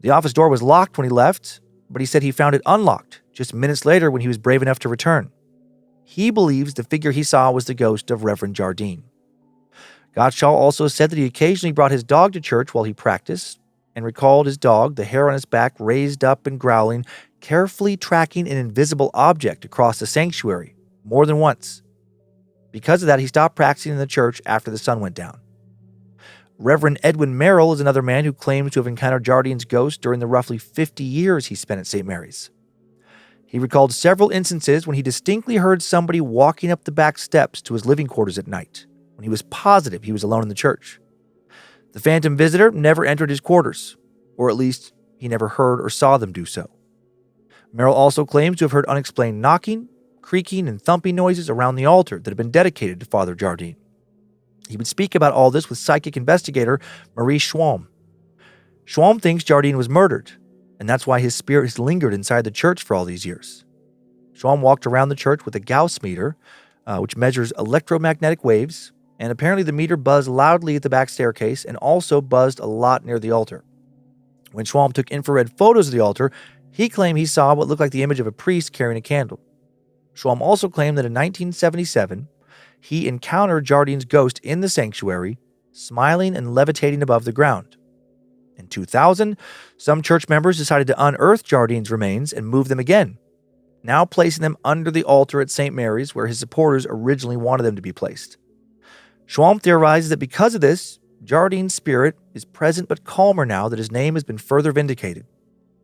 The office door was locked when he left, but he said he found it unlocked just minutes later when he was brave enough to return. He believes the figure he saw was the ghost of Reverend Jardine. Gottschall also said that he occasionally brought his dog to church while he practiced and recalled his dog, the hair on his back raised up and growling, carefully tracking an invisible object across the sanctuary more than once. Because of that, he stopped practicing in the church after the sun went down. Reverend Edwin Merrill is another man who claims to have encountered Jardine's ghost during the roughly 50 years he spent at St. Mary's. He recalled several instances when he distinctly heard somebody walking up the back steps to his living quarters at night, when he was positive he was alone in the church. The phantom visitor never entered his quarters, or at least he never heard or saw them do so. Merrill also claims to have heard unexplained knocking, creaking, and thumping noises around the altar that had been dedicated to Father Jardine. He would speak about all this with psychic investigator Marie Schwalm. Schwalm thinks Jardine was murdered, and that's why his spirit has lingered inside the church for all these years. Schwalm walked around the church with a Gauss meter, which measures electromagnetic waves, and apparently the meter buzzed loudly at the back staircase and also buzzed a lot near the altar. When Schwalm took infrared photos of the altar, he claimed he saw what looked like the image of a priest carrying a candle. Schwalm also claimed that in 1977, he encountered Jardine's ghost in the sanctuary, smiling and levitating above the ground. In 2000, some church members decided to unearth Jardine's remains and move them again, now placing them under the altar at St. Mary's where his supporters originally wanted them to be placed. Schwalm theorizes that because of this, Jardine's spirit is present but calmer now that his name has been further vindicated.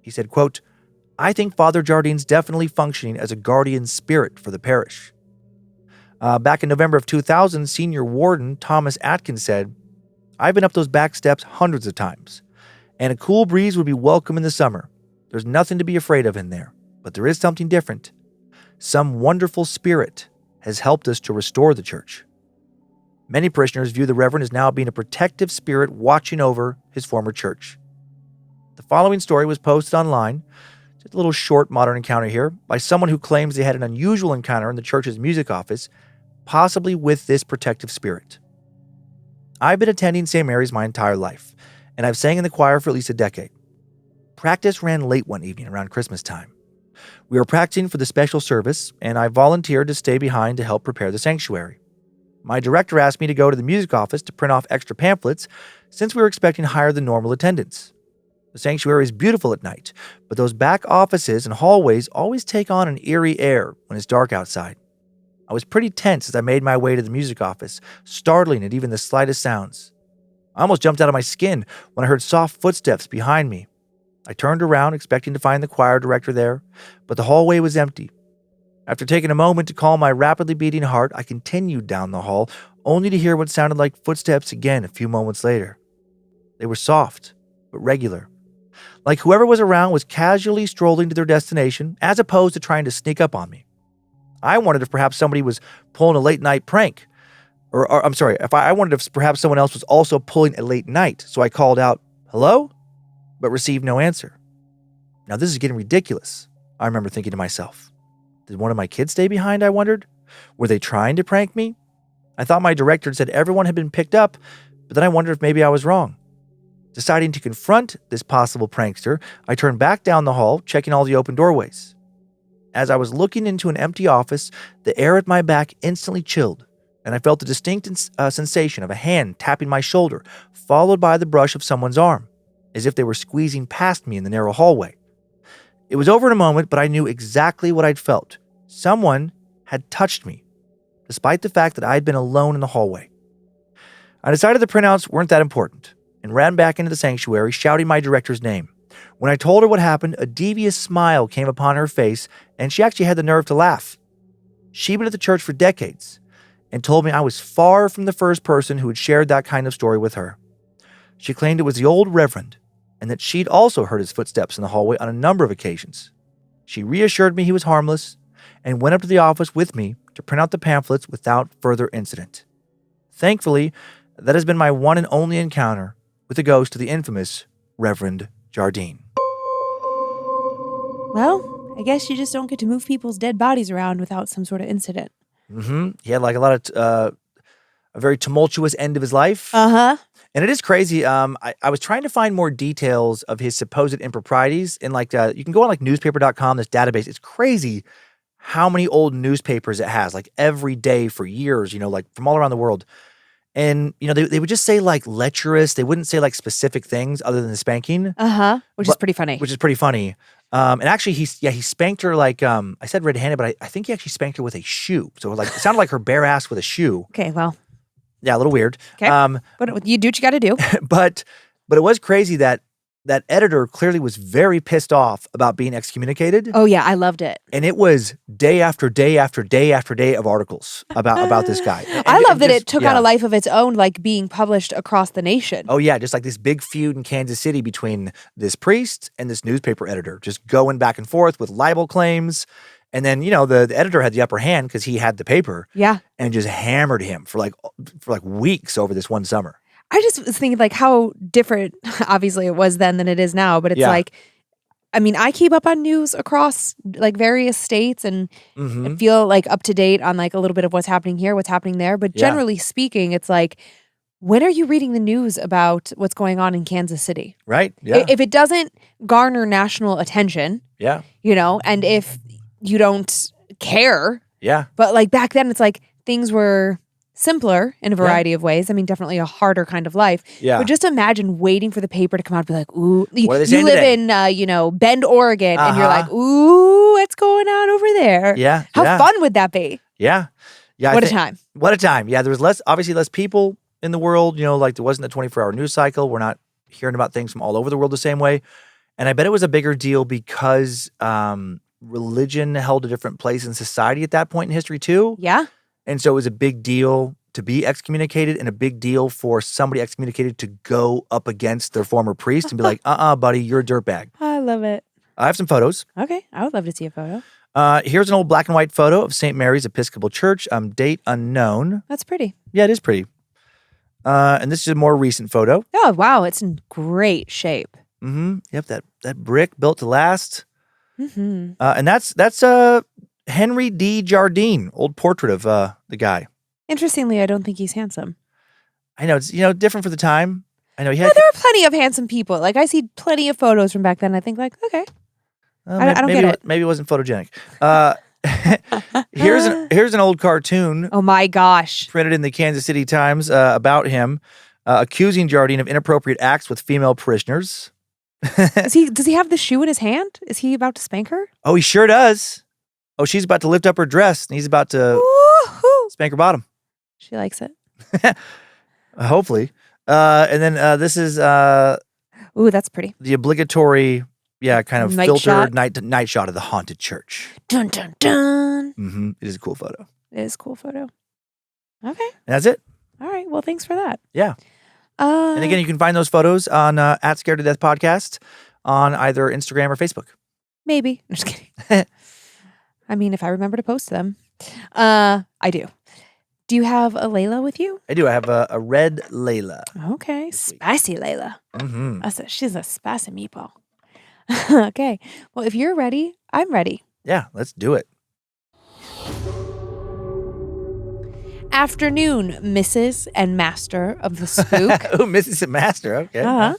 He said, quote, "I think Father Jardine's definitely functioning as a guardian spirit for the parish." Back in November of 2000, senior warden Thomas Atkins said, "I've been up those back steps hundreds of times, and a cool breeze would be welcome in the summer. There's nothing to be afraid of in there, but there is something different. Some wonderful spirit has helped us to restore the church." Many parishioners view the Reverend as now being a protective spirit watching over his former church. The following story was posted online, just a little short modern encounter here, by someone who claims they had an unusual encounter in the church's music office, possibly with this protective spirit. "I've been attending St. Mary's my entire life, and I've sang in the choir for at least a decade. Practice ran late one evening around Christmas time. We were practicing for the special service, and I volunteered to stay behind to help prepare the sanctuary. My director asked me to go to the music office to print off extra pamphlets since we were expecting higher than normal attendance. The sanctuary is beautiful at night, but those back offices and hallways always take on an eerie air when it's dark outside. I was pretty tense as I made my way to the music office, startling at even the slightest sounds. I almost jumped out of my skin when I heard soft footsteps behind me. I turned around, expecting to find the choir director there, but the hallway was empty. After taking a moment to calm my rapidly beating heart, I continued down the hall, only to hear what sounded like footsteps again a few moments later. They were soft, but regular. Like whoever was around was casually strolling to their destination, as opposed to trying to sneak up on me. I wondered if perhaps somebody was pulling a late-night prank. I wondered if perhaps someone else was also pulling a late night, so I called out, "Hello?" but received no answer. Now this is getting ridiculous, I remember thinking to myself. Did one of my kids stay behind, I wondered? Were they trying to prank me? I thought my director had said everyone had been picked up, but then I wondered if maybe I was wrong. Deciding to confront this possible prankster, I turned back down the hall, checking all the open doorways. As I was looking into an empty office, the air at my back instantly chilled, and I felt the distinct sensation of a hand tapping my shoulder, followed by the brush of someone's arm, as if they were squeezing past me in the narrow hallway. It was over in a moment, but I knew exactly what I'd felt. Someone had touched me, despite the fact that I had been alone in the hallway. I decided the printouts weren't that important, and ran back into the sanctuary, shouting my director's name. When I told her what happened, a devious smile came upon her face, and she actually had the nerve to laugh. She'd been at the church for decades, and told me I was far from the first person who had shared that kind of story with her. She claimed it was the old reverend, and that she'd also heard his footsteps in the hallway on a number of occasions. She reassured me he was harmless, and went up to the office with me to print out the pamphlets without further incident. Thankfully, that has been my one and only encounter with the ghost of the infamous Reverend Jardine. Well, I guess you just don't get to move people's dead bodies around without some sort of incident. He had like a lot of a very tumultuous end of his life. And it is crazy. I was trying to find more details of his supposed improprieties. And like, you can go on like newspaper.com, this database. It's crazy how many old newspapers it has, like every day for years, like from all around the world. And, they would just say like lecherous. They wouldn't say like specific things other than the spanking. Which is pretty funny. And actually he spanked her like, I said red-handed, but I think he actually spanked her with a shoe. So like, it sounded like her bare ass with a shoe. Okay, well. Yeah, a little weird. Okay. But you do what you got to do. But it was crazy that editor clearly was very pissed off about being excommunicated. Oh yeah, I loved it. And it was day after day after day after day of articles about this guy. I love that it took on a life of its own, like being published across the nation. Oh yeah, just like this big feud in Kansas City between this priest and this newspaper editor, just going back and forth with libel claims. And then, the editor had the upper hand because he had the paper. Yeah. And just hammered him for like weeks over this one summer. I just was thinking like how different, obviously it was then than it is now, but it's like, I mean, I keep up on news across like various states and feel like up to date on like a little bit of what's happening here, what's happening there. But generally speaking, it's like, when are you reading the news about what's going on in Kansas City? Right. Yeah. If it doesn't garner national attention, and if you don't care. Yeah. But like back then, it's like things were simpler in a variety of ways. I mean, definitely a harder kind of life. Yeah. But just imagine waiting for the paper to come out and be like, ooh, you live in, Bend, Oregon, and you're like, ooh, what's going on over there? Yeah. How fun would that be? Yeah. Yeah. What a time. What a time. Yeah. There was obviously less people in the world, like there wasn't a 24-hour news cycle. We're not hearing about things from all over the world the same way. And I bet it was a bigger deal because, religion held a different place in society at that point in history too. Yeah. And so it was a big deal to be excommunicated and a big deal for somebody excommunicated to go up against their former priest and be like, buddy, you're a dirtbag. I love it. I have some photos. Okay. I would love to see a photo. Here's an old black and white photo of St. Mary's Episcopal Church. Date unknown. That's pretty. Yeah, it is pretty. And this is a more recent photo. Oh, wow. It's in great shape. Yep. That brick built to last. And that's Henry D. Jardine, old portrait of the guy. Interestingly, I don't think he's handsome. I know it's different for the time. I know he had. There were plenty of handsome people. Like I see plenty of photos from back then. I think like okay, I don't get it. Maybe it wasn't photogenic. Here's an old cartoon. Oh my gosh! Printed in the Kansas City Times about him accusing Jardine of inappropriate acts with female parishioners. Does he have the shoe in his hand? Is he about to spank her? Oh, he sure does. Oh, she's about to lift up her dress, and he's about to. Ooh, Woohoo! Spank her bottom. She likes it. Hopefully. And then this is Ooh, that's pretty. the obligatory, kind of Night filtered shot. night shot of the haunted church. Dun, dun, dun. Mm-hmm. It is a cool photo. It is a cool photo. Okay. And that's it. All right. Well, thanks for that. Yeah. And again, you can find those photos on at Scared to Death Podcast on either Instagram or Facebook. Maybe. I'm just kidding. I mean, if I remember to post them. I do. Do you have a Layla with you? I do. I have a red Layla. Okay. Spicy Layla. Mm-hmm. She's a spicy meatball. Okay. Well, if you're ready, I'm ready. Yeah, let's do it. Afternoon, Mrs. and Master of the Spook. Oh, Mrs. and Master. Okay.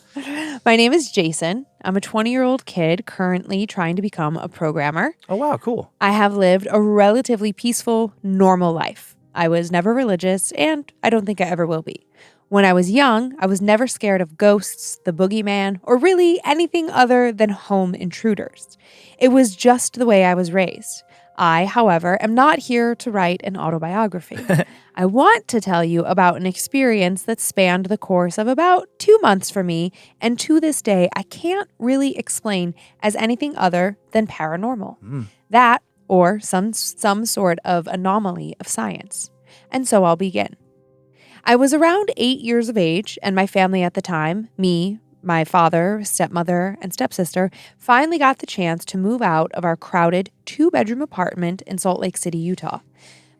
My name is Jason. I'm a 20-year-old kid currently trying to become a programmer. Oh, wow. Cool. I have lived a relatively peaceful, normal life. I was never religious, and I don't think I ever will be. When I was young, I was never scared of ghosts, the boogeyman, or really anything other than home intruders. It was just the way I was raised. I, however, am not here to write an autobiography. I want to tell you about an experience that spanned the course of about 2 months for me, and to this day, I can't really explain as anything other than paranormal. That, or some sort of anomaly of science. And so I'll begin. I was around 8 years of age, and my family at the time, me, my father, stepmother, and stepsister, finally got the chance to move out of our crowded 2-bedroom apartment in Salt Lake City, Utah.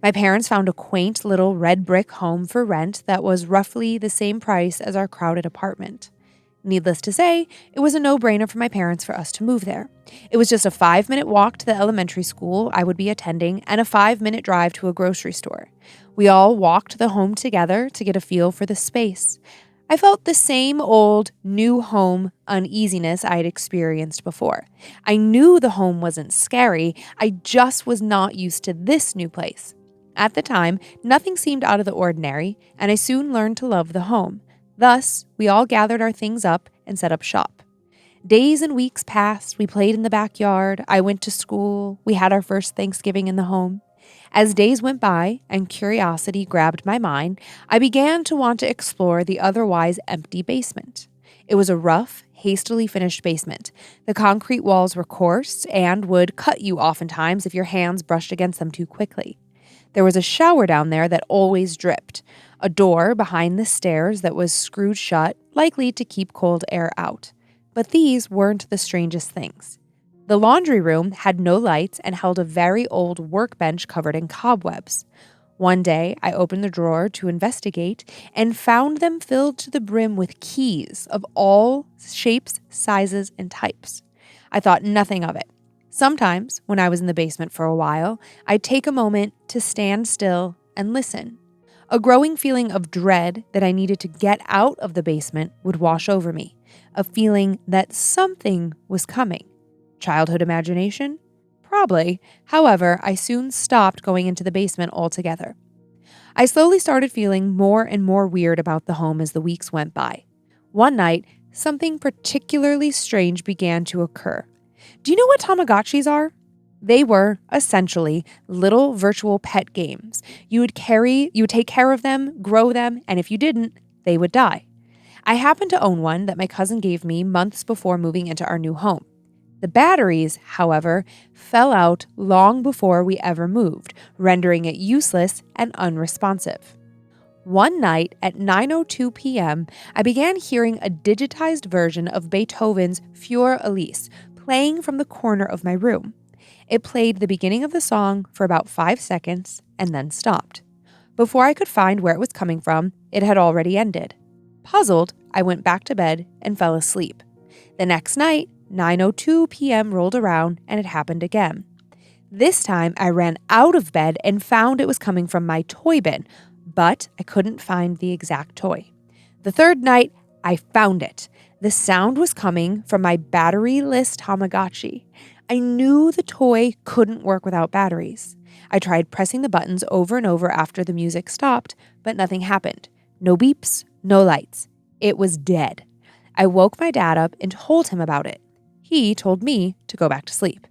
My parents found a quaint little red brick home for rent that was roughly the same price as our crowded apartment. Needless to say, it was a no-brainer for my parents for us to move there. It was just a 5-minute walk to the elementary school I would be attending and a 5-minute drive to a grocery store. We all walked the home together to get a feel for the space. I felt the same old, new home uneasiness I had experienced before. I knew the home wasn't scary, I just was not used to this new place. At the time, nothing seemed out of the ordinary, and I soon learned to love the home. Thus, we all gathered our things up and set up shop. Days and weeks passed, we played in the backyard, I went to school, we had our first Thanksgiving in the home. As days went by and curiosity grabbed my mind, I began to want to explore the otherwise empty basement. It was a rough, hastily finished basement. The concrete walls were coarse and would cut you oftentimes if your hands brushed against them too quickly. There was a shower down there that always dripped, a door behind the stairs that was screwed shut, likely to keep cold air out. But these weren't the strangest things. The laundry room had no lights and held a very old workbench covered in cobwebs. One day, I opened the drawer to investigate and found them filled to the brim with keys of all shapes, sizes, and types. I thought nothing of it. Sometimes, when I was in the basement for a while, I'd take a moment to stand still and listen. A growing feeling of dread that I needed to get out of the basement would wash over me, a feeling that something was coming. Childhood imagination? Probably. However, I soon stopped going into the basement altogether. I slowly started feeling more and more weird about the home as the weeks went by. One night, something particularly strange began to occur. Do you know what Tamagotchis are? They were, essentially, little virtual pet games. You would take care of them, grow them, and if you didn't, they would die. I happened to own one that my cousin gave me months before moving into our new home. The batteries, however, fell out long before we ever moved, rendering it useless and unresponsive. One night at 9:02 p.m., I began hearing a digitized version of Beethoven's Für Elise playing from the corner of my room. It played the beginning of the song for about 5 seconds and then stopped. Before I could find where it was coming from, it had already ended. Puzzled, I went back to bed and fell asleep. The next night, 9:02 p.m. rolled around and it happened again. This time, I ran out of bed and found it was coming from my toy bin, but I couldn't find the exact toy. The third night, I found it. The sound was coming from my battery-less Tamagotchi. I knew the toy couldn't work without batteries. I tried pressing the buttons over and over after the music stopped, but nothing happened. No beeps, no lights. It was dead. I woke my dad up and told him about it. He told me to go back to sleep.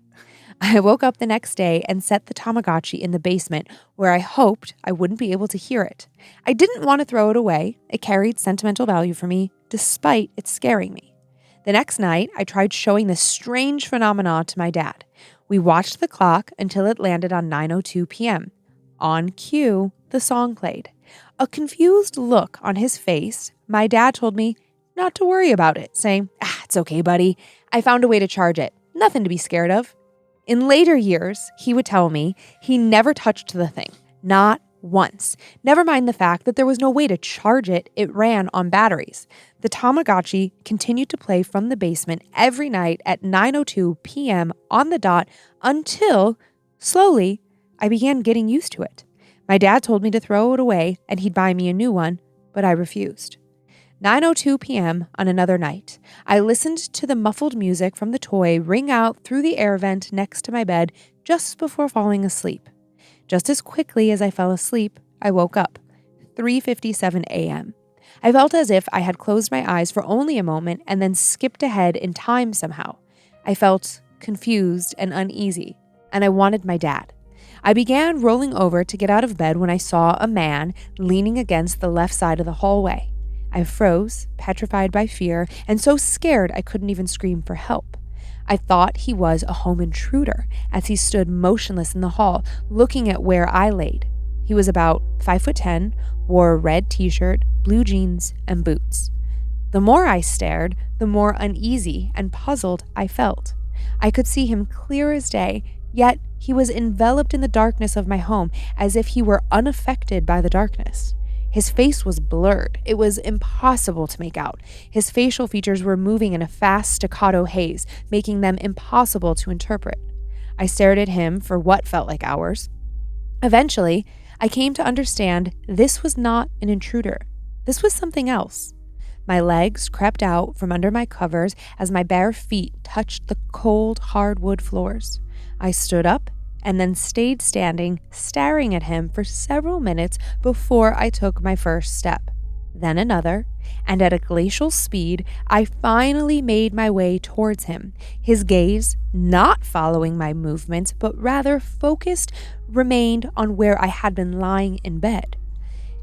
I woke up the next day and set the Tamagotchi in the basement where I hoped I wouldn't be able to hear it. I didn't want to throw it away. It carried sentimental value for me, despite it scaring me. The next night, I tried showing this strange phenomenon to my dad. We watched the clock until it landed on 9:02 p.m. On cue, the song played. A confused look on his face, my dad told me not to worry about it, saying, it's okay, buddy. I found a way to charge it. Nothing to be scared of. In later years, he would tell me he never touched the thing. Not once. Never mind the fact that there was no way to charge it. It ran on batteries. The Tamagotchi continued to play from the basement every night at 9:02 p.m. on the dot until, slowly, I began getting used to it. My dad told me to throw it away and he'd buy me a new one, but I refused. 9:02 p.m. on another night, I listened to the muffled music from the toy ring out through the air vent next to my bed just before falling asleep. Just as quickly as I fell asleep, I woke up. 3:57 a.m. I felt as if I had closed my eyes for only a moment and then skipped ahead in time somehow. I felt confused and uneasy, and I wanted my dad. I began rolling over to get out of bed when I saw a man leaning against the left side of the hallway. I froze, petrified by fear, and so scared I couldn't even scream for help. I thought he was a home intruder as he stood motionless in the hall, looking at where I laid. He was about 5'10", wore a red t-shirt, blue jeans, and boots. The more I stared, the more uneasy and puzzled I felt. I could see him clear as day, yet he was enveloped in the darkness of my home as if he were unaffected by the darkness. His face was blurred. It was impossible to make out. His facial features were moving in a fast staccato haze, making them impossible to interpret. I stared at him for what felt like hours. Eventually, I came to understand this was not an intruder. This was something else. My legs crept out from under my covers as my bare feet touched the cold hardwood floors. I stood up and then stayed standing, staring at him for several minutes before I took my first step. Then another, and at a glacial speed, I finally made my way towards him. His gaze, not following my movements, but rather focused, remained on where I had been lying in bed.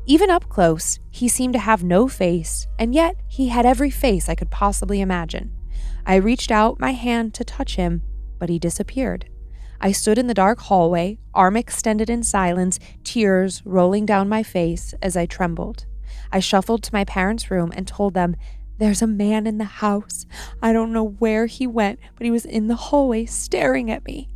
Even up close, he seemed to have no face, and yet he had every face I could possibly imagine. I reached out my hand to touch him, but he disappeared. I stood in the dark hallway, arm extended in silence, tears rolling down my face as I trembled. I shuffled to my parents' room and told them, "There's a man in the house. I don't know where he went, but he was in the hallway staring at me."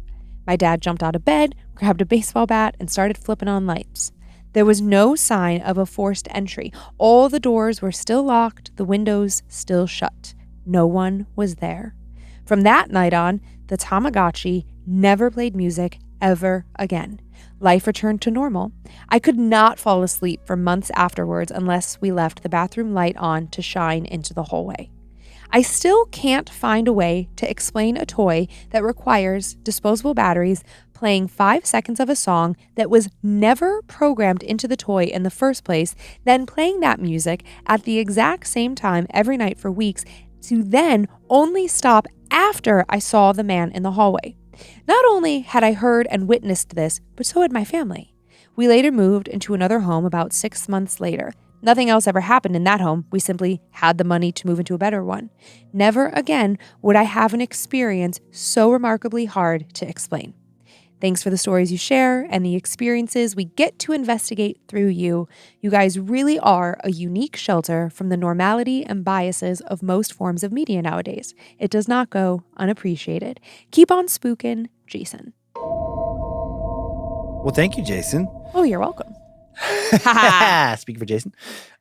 My dad jumped out of bed, grabbed a baseball bat, and started flipping on lights. There was no sign of a forced entry. All the doors were still locked, the windows still shut. No one was there. From that night on, the Tamagotchi never played music ever again. Life returned to normal. I could not fall asleep for months afterwards unless we left the bathroom light on to shine into the hallway. I still can't find a way to explain a toy that requires disposable batteries playing 5 seconds of a song that was never programmed into the toy in the first place, then playing that music at the exact same time every night for weeks, to then only stop after I saw the man in the hallway. Not only had I heard and witnessed this, but so had my family. We later moved into another home about 6 months later. Nothing else ever happened in that home. We simply had the money to move into a better one. Never again would I have an experience so remarkably hard to explain. Thanks for the stories you share and the experiences we get to investigate through you. You guys really are a unique shelter from the normality and biases of most forms of media nowadays. It does not go unappreciated. Keep on spookin', Jason. Well, thank you, Jason. Oh, you're welcome. Speaking for Jason.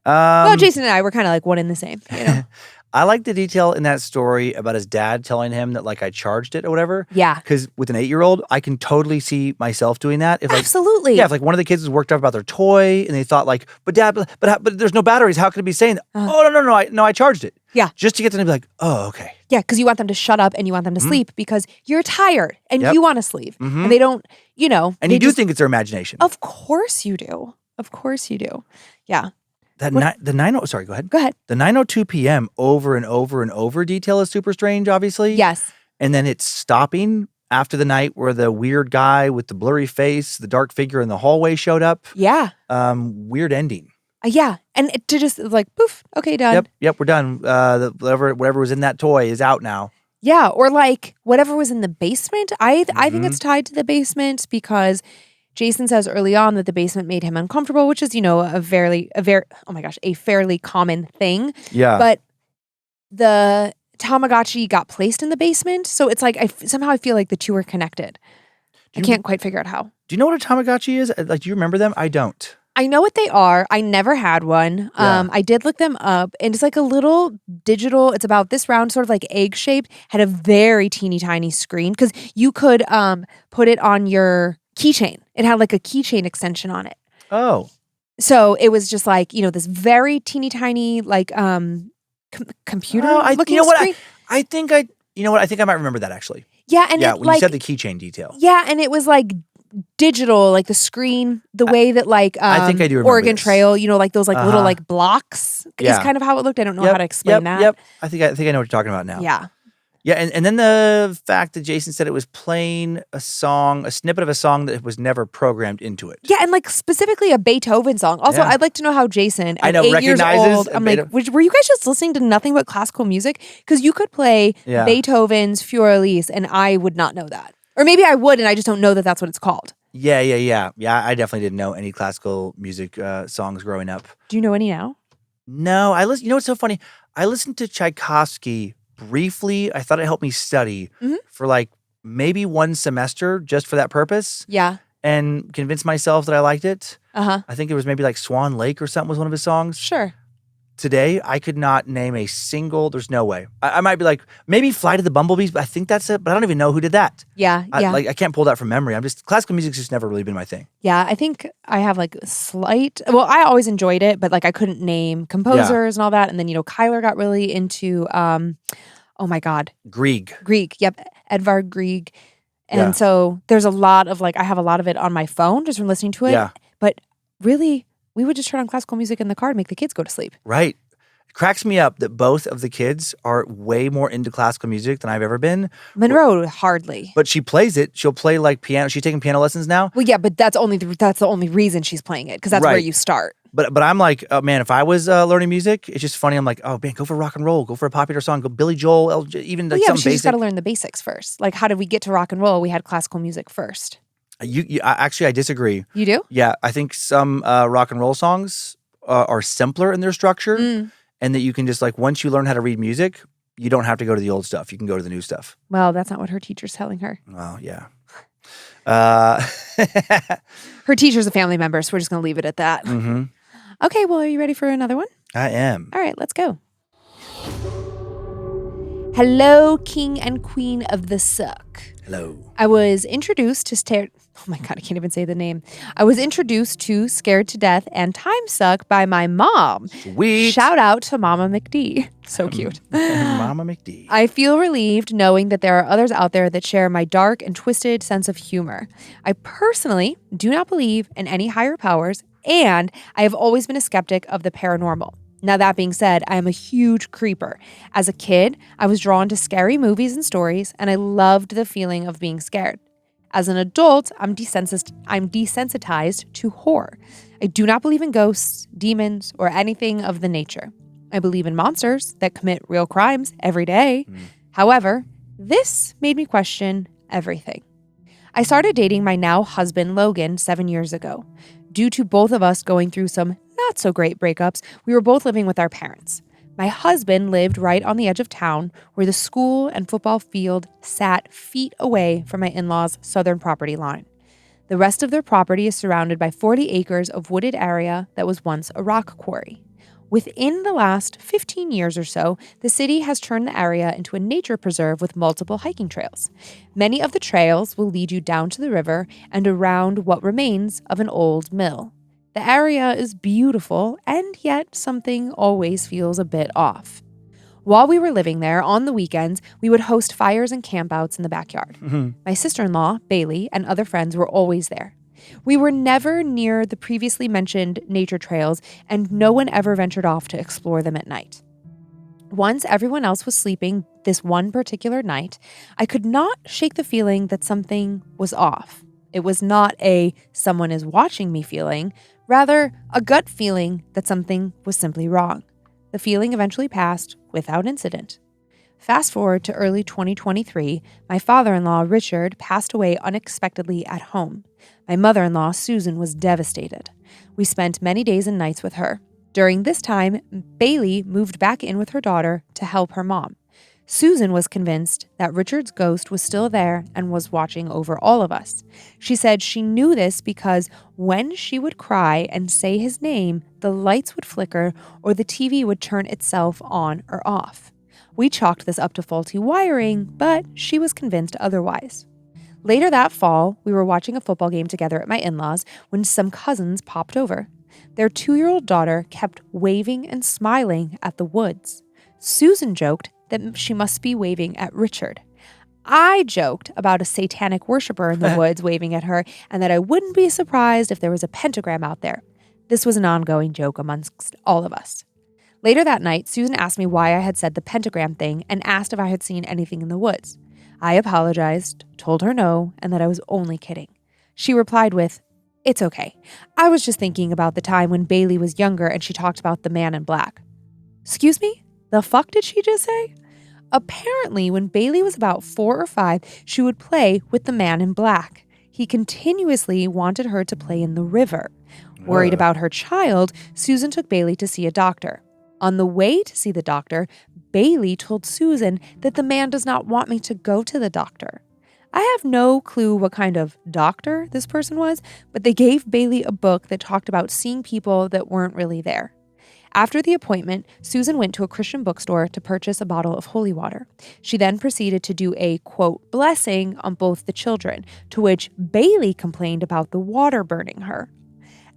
Well, Jason and I were kind of like one and the same, you know? I like the detail in that story about his dad telling him that like I charged it or whatever. Yeah. Because with an 8-year-old, I can totally see myself doing that. If, like, Absolutely. Yeah, if like one of the kids was worked up about their toy and they thought like, but dad, but there's no batteries. How could it be saying that? Oh, no, I charged it. Yeah. Just to get them to be like, oh, okay. Yeah, because you want them to shut up and you want them to sleep because you're tired and you want to sleep. Mm-hmm. And they don't, you know. And you do think it's their imagination. Of course you do. Of course you do. Yeah. Sorry, go ahead. Go ahead. The 9:02 p.m. over and over and over detail is super strange, obviously. Yes. And then it's stopping after the night where the weird guy with the blurry face, the dark figure in the hallway showed up. Yeah. Weird ending. Yeah. And to just like, poof, okay, done. Yep, we're done. Whatever was in that toy is out now. Yeah. Or like whatever was in the basement. I think it's tied to the basement because Jason says early on that the basement made him uncomfortable, which is, a fairly common thing. Yeah. But the Tamagotchi got placed in the basement. So it's like, somehow I feel like the two are connected. I can't quite figure out how. Do you know what a Tamagotchi is? Like, do you remember them? I don't. I know what they are. I never had one. Yeah. I did look them up, and it's like a little digital. It's about this round, sort of like egg shaped. Had a very teeny tiny screen because you could put it on your keychain. It had like a keychain extension on it. Oh. So it was just like this very teeny tiny like computer looking screen. I think I might remember that actually. Yeah, and when you said the keychain detail. Yeah, and it was like digital, like the screen, the way that like I think I do remember Oregon this. Trail, like those like little like blocks is kind of how it looked. I don't know how to explain that. Yep. I think I know what you're talking about now. Yeah. Yeah, and then the fact that Jason said it was playing a snippet of a song that was never programmed into it. Yeah, and like specifically a Beethoven song. Also, I'd like to know how Jason, at 8 years old, I'm like, were you guys just listening to nothing but classical music? Because you could play Beethoven's Furelise and I would not know that. Or maybe I would and I just don't know that that's what it's called. Yeah. Yeah, I definitely didn't know any classical music songs growing up. Do you know any now? No, you know what's so funny? I listened to Tchaikovsky briefly. I thought it helped me study for like maybe one semester just for that purpose. Yeah. And convinced myself that I liked it. Uh-huh. I think it was maybe like Swan Lake or something was one of his songs. Sure. Today, I could not name a single, there's no way. I might be like, maybe Flight of the Bumblebees, but I think that's it. But I don't even know who did that. Yeah, I can't pull that from memory. Classical music's just never really been my thing. Yeah, I think I have like I always enjoyed it, but like I couldn't name composers and all that. And then, Kyler got really into, oh my God. Grieg. Yep. Edvard Grieg. And so there's a lot of I have a lot of it on my phone just from listening to it. Yeah. But really, we would just turn on classical music in the car to make the kids go to sleep. Right. It cracks me up that both of the kids are way more into classical music than I've ever been. Monroe, hardly. But she plays it. She'll play like piano. She's taking piano lessons now. Well, yeah, but that's the only reason she's playing it because that's where you start. But I'm like, oh, man, if I was learning music, it's just funny. I'm like, oh man, go for rock and roll, go for a popular song, go Billy Joel, even like something basic. Just got to learn the basics first. Like, how did we get to rock and roll? We had classical music first. Actually, I disagree. You do? Yeah, I think some rock and roll songs are simpler in their structure, and that you can just once you learn how to read music, you don't have to go to the old stuff. You can go to the new stuff. Well, that's not what her teacher's telling her. Well, yeah. Her teacher's a family member, so we're just going to leave it at that. Mm-hmm. Okay, well, are you ready for another one? I am. All right, let's go. Hello, King and Queen of the Sauk. Hello. I was introduced to oh my God, I can't even say the name. I was introduced to Scared to Death and Time Suck by my mom. Sweet. Shout out to Mama McD. So cute. Mama McD. I feel relieved knowing that there are others out there that share my dark and twisted sense of humor. I personally do not believe in any higher powers, and I have always been a skeptic of the paranormal. Now, that being said, I am a huge creeper. As a kid, I was drawn to scary movies and stories, and I loved the feeling of being scared. As an adult, I'm desensitized to horror. I do not believe in ghosts, demons, or anything of the nature. I believe in monsters that commit real crimes every day. However, this made me question everything. I started dating my now husband, Logan, 7 years ago. Due to both of us going through some not so great breakups, we were both living with our parents. My husband lived right on the edge of town where the school and football field sat feet away from my in-laws' southern property line. The rest of their property is surrounded by 40 acres of wooded area that was once a rock quarry. Within the last 15 years or so, the city has turned the area into a nature preserve with multiple hiking trails. Many of the trails will lead you down to the river and around what remains of an old mill. The area is beautiful, and yet something always feels a bit off. While we were living there, on the weekends, we would host fires and campouts in the backyard. My sister-in-law, Bailey, and other friends were always there. We were never near the previously mentioned nature trails, and no one ever ventured off to explore them at night. Once everyone else was sleeping, this one particular night, I could not shake the feeling that something was off. It was not a someone is watching me feeling, rather a gut feeling that something was simply wrong. The feeling eventually passed without incident. Fast forward to early 2023, my father-in-law, Richard, passed away unexpectedly at home. My mother-in-law, Susan, was devastated. We spent many days and nights with her. During this time, Bailey moved back in with her daughter to help her mom. Susan was convinced that Richard's ghost was still there and was watching over all of us. She said she knew this because when she would cry and say his name, the lights would flicker or the TV would turn itself on or off. We chalked this up to faulty wiring, but she was convinced otherwise. Later that fall, we were watching a football game together at my in-laws when some cousins popped over. Their 2-year-old daughter kept waving and smiling at the woods. Susan joked that she must be waving at Richard. I joked about a satanic worshiper in the woods waving at her and that I wouldn't be surprised if there was a pentagram out there. This was an ongoing joke amongst all of us. Later that night, Susan asked me why I had said the pentagram thing and asked if I had seen anything in the woods. I apologized, told her no, and that I was only kidding. She replied with, "It's okay. I was just thinking about the time when Bailey was younger and she talked about the man in black." Excuse me? The fuck did she just say? Apparently, when Bailey was about 4 or 5, she would play with the man in black. He continuously wanted her to play in the river. Worried about her child, Susan took Bailey to see a doctor. On the way to see the doctor, Bailey told Susan that the man does not want me to go to the doctor. I have no clue what kind of doctor this person was, but they gave Bailey a book that talked about seeing people that weren't really there. After the appointment, Susan went to a Christian bookstore to purchase a bottle of holy water. She then proceeded to do a, quote, blessing on both the children, to which Bailey complained about the water burning her.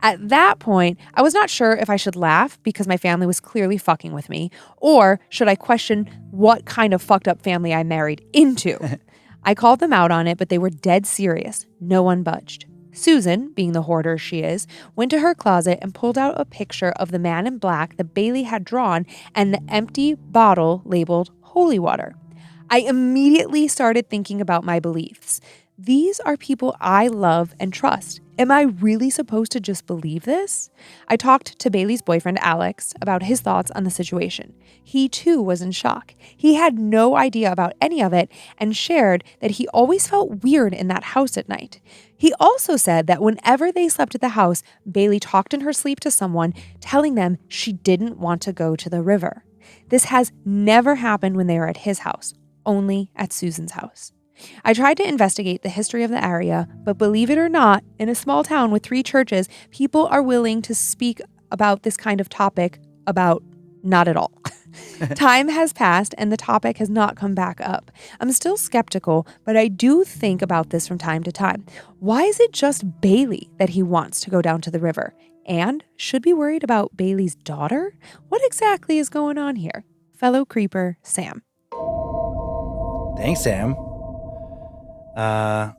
At that point, I was not sure if I should laugh because my family was clearly fucking with me, or should I question what kind of fucked up family I married into. I called them out on it, but they were dead serious. No one budged. Susan, being the hoarder she is, went to her closet and pulled out a picture of the man in black that Bailey had drawn and the empty bottle labeled holy water. I immediately started thinking about my beliefs. These are people I love and trust. Am I really supposed to just believe this? I talked to Bailey's boyfriend, Alex, about his thoughts on the situation. He too was in shock. He had no idea about any of it and shared that he always felt weird in that house at night. He also said that whenever they slept at the house, Bailey talked in her sleep to someone, telling them she didn't want to go to the river. This has never happened when they were at his house, only at Susan's house. I tried to investigate the history of the area, but believe it or not, in a small town with 3 churches, people are willing to speak about this kind of topic about not at all. Time has passed and the topic has not come back up. I'm still skeptical, but I do think about this from time to time. Why is it just Bailey that he wants to go down to the river? And should be worried about Bailey's daughter? What exactly is going on here? Fellow creeper, Sam. Thanks, Sam. That's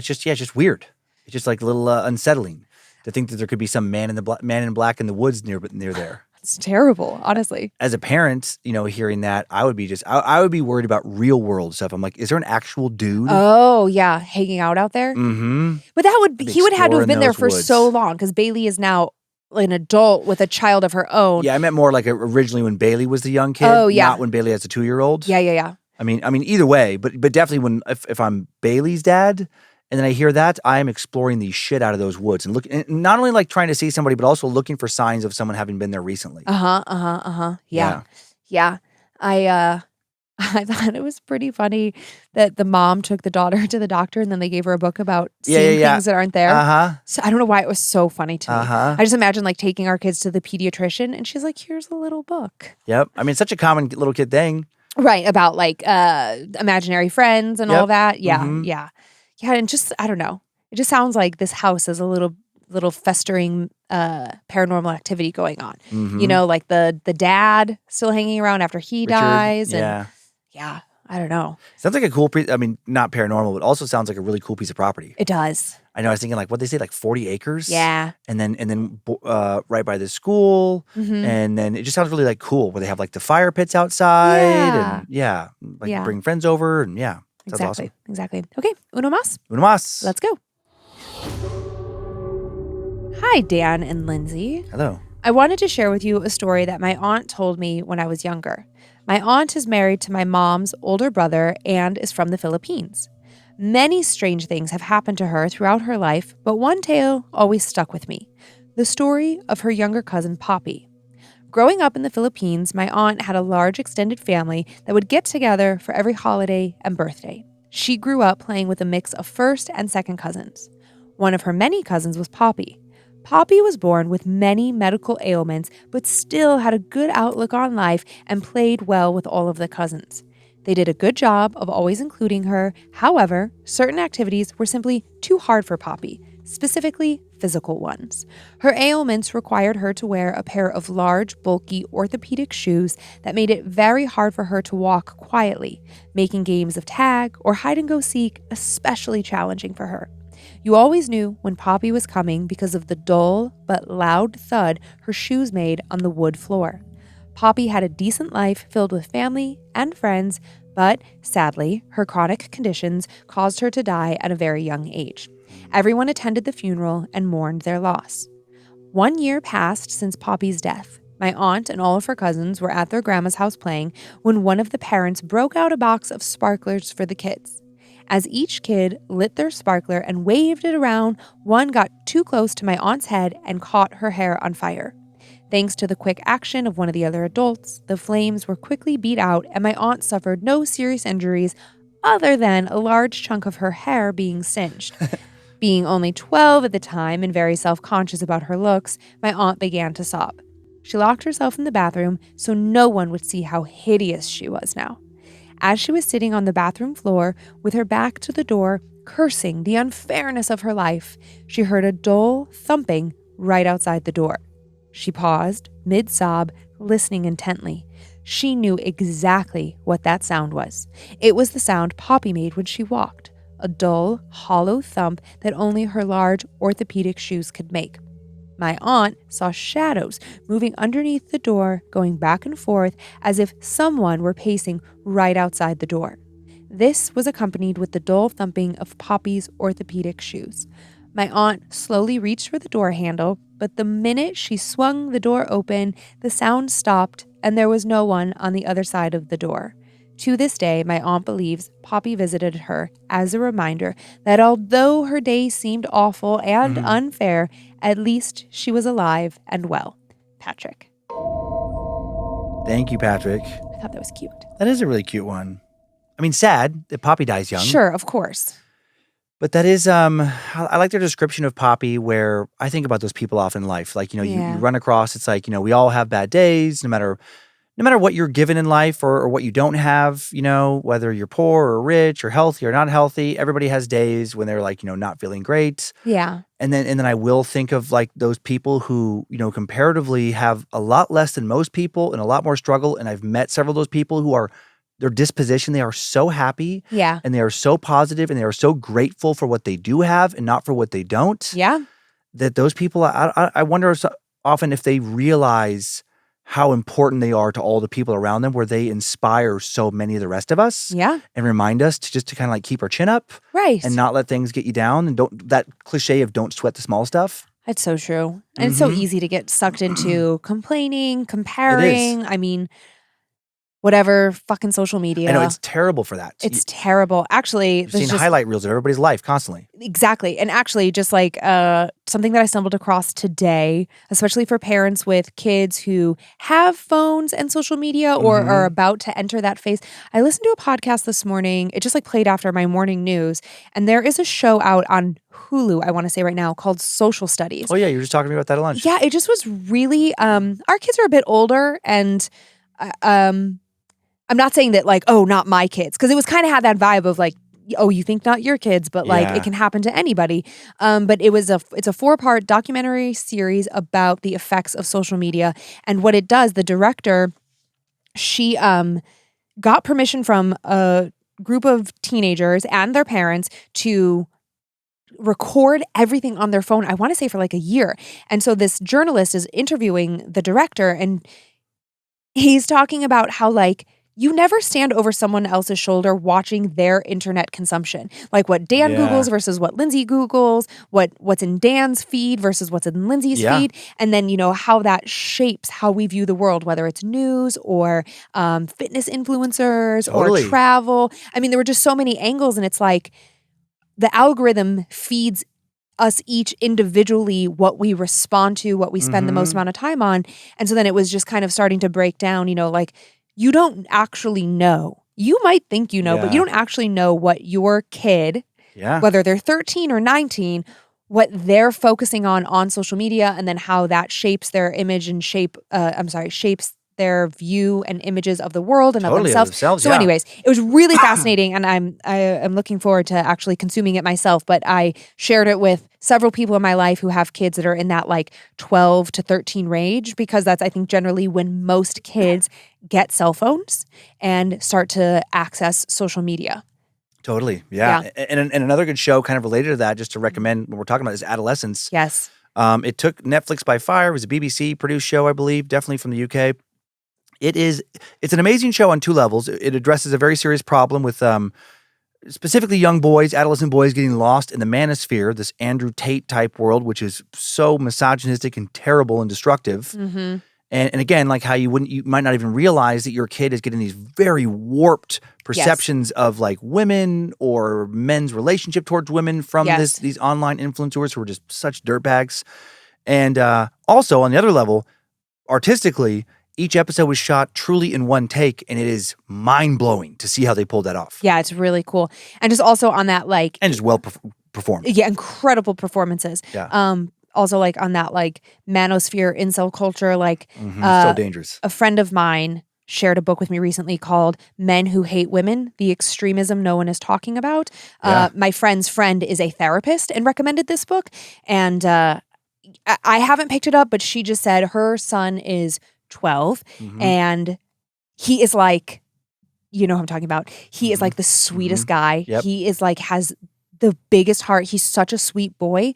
just weird. It's just like a little unsettling to think that there could be some man in black in the woods near there. It's terrible, honestly. As a parent, hearing that, I would be worried about real world stuff. I'm like, is there an actual dude? Oh yeah, hanging out there. Mm-hmm. But he would have had to have been there for so long because Bailey is now an adult with a child of her own. Yeah, I meant more like originally when Bailey was the young kid. Oh yeah, not when Bailey has a 2-year-old. Yeah. I mean, either way, but definitely if I'm Bailey's dad, and then I hear that, I am exploring the shit out of those woods and not only like trying to see somebody, but also looking for signs of someone having been there recently. Yeah. I thought it was pretty funny that the mom took the daughter to the doctor and then they gave her a book about seeing things that aren't there. So I don't know why it was so funny to me. I just imagine like taking our kids to the pediatrician and she's like, here's a little book. Yep. I mean, it's such a common little kid thing. Right. About like imaginary friends and all that. Yeah. Mm-hmm. Yeah. And just, I don't know. It just sounds like this house is a little festering paranormal activity going on. Mm-hmm. Like the dad still hanging around after he dies. Yeah. I don't know. Sounds like a cool not paranormal, but also sounds like a really cool piece of property. It does. I know I was thinking like what they say, like 40 acres. Yeah. And then right by the school. Mm-hmm. And then it just sounds really like cool where they have like the fire pits outside and like bring friends over and sounds awesome. Exactly. Okay, uno más. Uno más. Let's go. Hi, Dan and Lynze. Hello. I wanted to share with you a story that my aunt told me when I was younger. My aunt is married to my mom's older brother and is from the Philippines. Many strange things have happened to her throughout her life, but one tale always stuck with me. The story of her younger cousin, Poppy. Growing up in the Philippines, my aunt had a large extended family that would get together for every holiday and birthday. She grew up playing with a mix of first and second cousins. One of her many cousins was Poppy. Poppy was born with many medical ailments, but still had a good outlook on life and played well with all of the cousins. They did a good job of always including her. However, certain activities were simply too hard for Poppy, specifically physical ones. Her ailments required her to wear a pair of large, bulky orthopedic shoes that made it very hard for her to walk quietly, making games of tag or hide-and-go-seek especially challenging for her. You always knew when Poppy was coming because of the dull but loud thud her shoes made on the wood floor. Poppy had a decent life filled with family and friends, but sadly, her chronic conditions caused her to die at a very young age. Everyone attended the funeral and mourned their loss. 1 year passed since Poppy's death. My aunt and all of her cousins were at their grandma's house playing when one of the parents broke out a box of sparklers for the kids. As each kid lit their sparkler and waved it around, one got too close to my aunt's head and caught her hair on fire. Thanks to the quick action of one of the other adults, the flames were quickly beat out and my aunt suffered no serious injuries other than a large chunk of her hair being singed. Being only 12 at the time and very self-conscious about her looks, my aunt began to sob. She locked herself in the bathroom so no one would see how hideous she was now. As she was sitting on the bathroom floor with her back to the door, cursing the unfairness of her life, she heard a dull thumping right outside the door. She paused, mid-sob, listening intently. She knew exactly what that sound was. It was the sound Poppy made when she walked, a dull, hollow thump that only her large orthopedic shoes could make. My aunt saw shadows moving underneath the door, going back and forth as if someone were pacing right outside the door. This was accompanied with the dull thumping of Poppy's orthopedic shoes. My aunt slowly reached for the door handle, but the minute she swung the door open, the sound stopped and there was no one on the other side of the door. To this day, my aunt believes Poppy visited her as a reminder that although her day seemed awful and unfair, at least she was alive and well. Patrick. Thank you, Patrick. I thought that was cute. That is a really cute one. I mean, sad that Poppy dies young. Sure, of course. But that is, I like their description of Poppy where I think about those people often in life. Like, you run across, it's like, we all have bad days, no matter what you're given in life or what you don't have, whether you're poor or rich or healthy or not healthy, everybody has days when they're like, not feeling great. Yeah. And then I will think of like those people who, comparatively have a lot less than most people and a lot more struggle. And I've met several of those people who are, their disposition, they are so happy. Yeah. And they are so positive and they are so grateful for what they do have and not for what they don't. Yeah. That those people, I wonder often if they realize how important they are to all the people around them, where they inspire so many of the rest of us. Yeah. And remind us to kind of like keep our chin up. Right. And not let things get you down. And that cliche of don't sweat the small stuff. That's so true. And it's so easy to get sucked into complaining, comparing. I mean, whatever, fucking social media. I know, it's terrible for that. It's terrible. Actually, I've seen highlight reels of everybody's life constantly. Exactly. And actually, just like something that I stumbled across today, especially for parents with kids who have phones and social media or are about to enter that phase. I listened to a podcast this morning. It just like played after my morning news. And there is a show out on Hulu, I want to say right now, called Social Studies. Oh yeah, you were just talking to me about that at lunch. Yeah, it just was really, our kids are a bit older and I'm not saying that like, oh, not my kids, because it was kind of had that vibe of like, oh, you think not your kids, but like it can happen to anybody. But it's a 4-part documentary series about the effects of social media and what it does. The director, she got permission from a group of teenagers and their parents to record everything on their phone, I want to say for like a year. And so this journalist is interviewing the director, and he's talking about how like you never stand over someone else's shoulder watching their internet consumption. Like what Dan Googles versus what Lynze Googles, what's in Dan's feed versus what's in Lindsay's feed. And then, how that shapes how we view the world, whether it's news or fitness influencers or travel. I mean, there were just so many angles, and it's like the algorithm feeds us each individually what we respond to, what we spend the most amount of time on. And so then it was just kind of starting to break down, like, you don't actually know. You might think you know, but you don't actually know what your kid, whether they're 13 or 19, what they're focusing on social media, and then how that shapes their image and shapes their view and images of the world and of themselves. So anyways, it was really fascinating, and I am looking forward to actually consuming it myself. But I shared it with several people in my life who have kids that are in that like 12 to 13 range, because that's, I think, generally when most kids get cell phones and start to access social media. Totally. Yeah. And another good show kind of related to that, just to recommend when we're talking about, is Adolescence. Yes. It took Netflix by fire. It was a BBC produced show, I believe, definitely from the UK. It's an amazing show on two levels. It addresses a very serious problem with specifically young boys, adolescent boys, getting lost in the manosphere, this Andrew Tate type world, which is so misogynistic and terrible and destructive. Mm-hmm. And again, like how you might not even realize that your kid is getting these very warped perceptions of like women or men's relationship towards women from these online influencers who are just such dirtbags. And also on the other level, artistically, each episode was shot truly in one take, and it is mind-blowing to see how they pulled that off. Yeah, it's really cool. And just also on that, like... And just well performed. Yeah, incredible performances. Yeah. Also, like, on that, like, manosphere, incel culture, like... So dangerous. A friend of mine shared a book with me recently called Men Who Hate Women, The Extremism No One Is Talking About. My friend's friend is a therapist and recommended this book. And I haven't picked it up, but she just said her son is 12 and he is like, you know who I'm talking about. He is like the sweetest guy. Yep. He is like, has the biggest heart. He's such a sweet boy.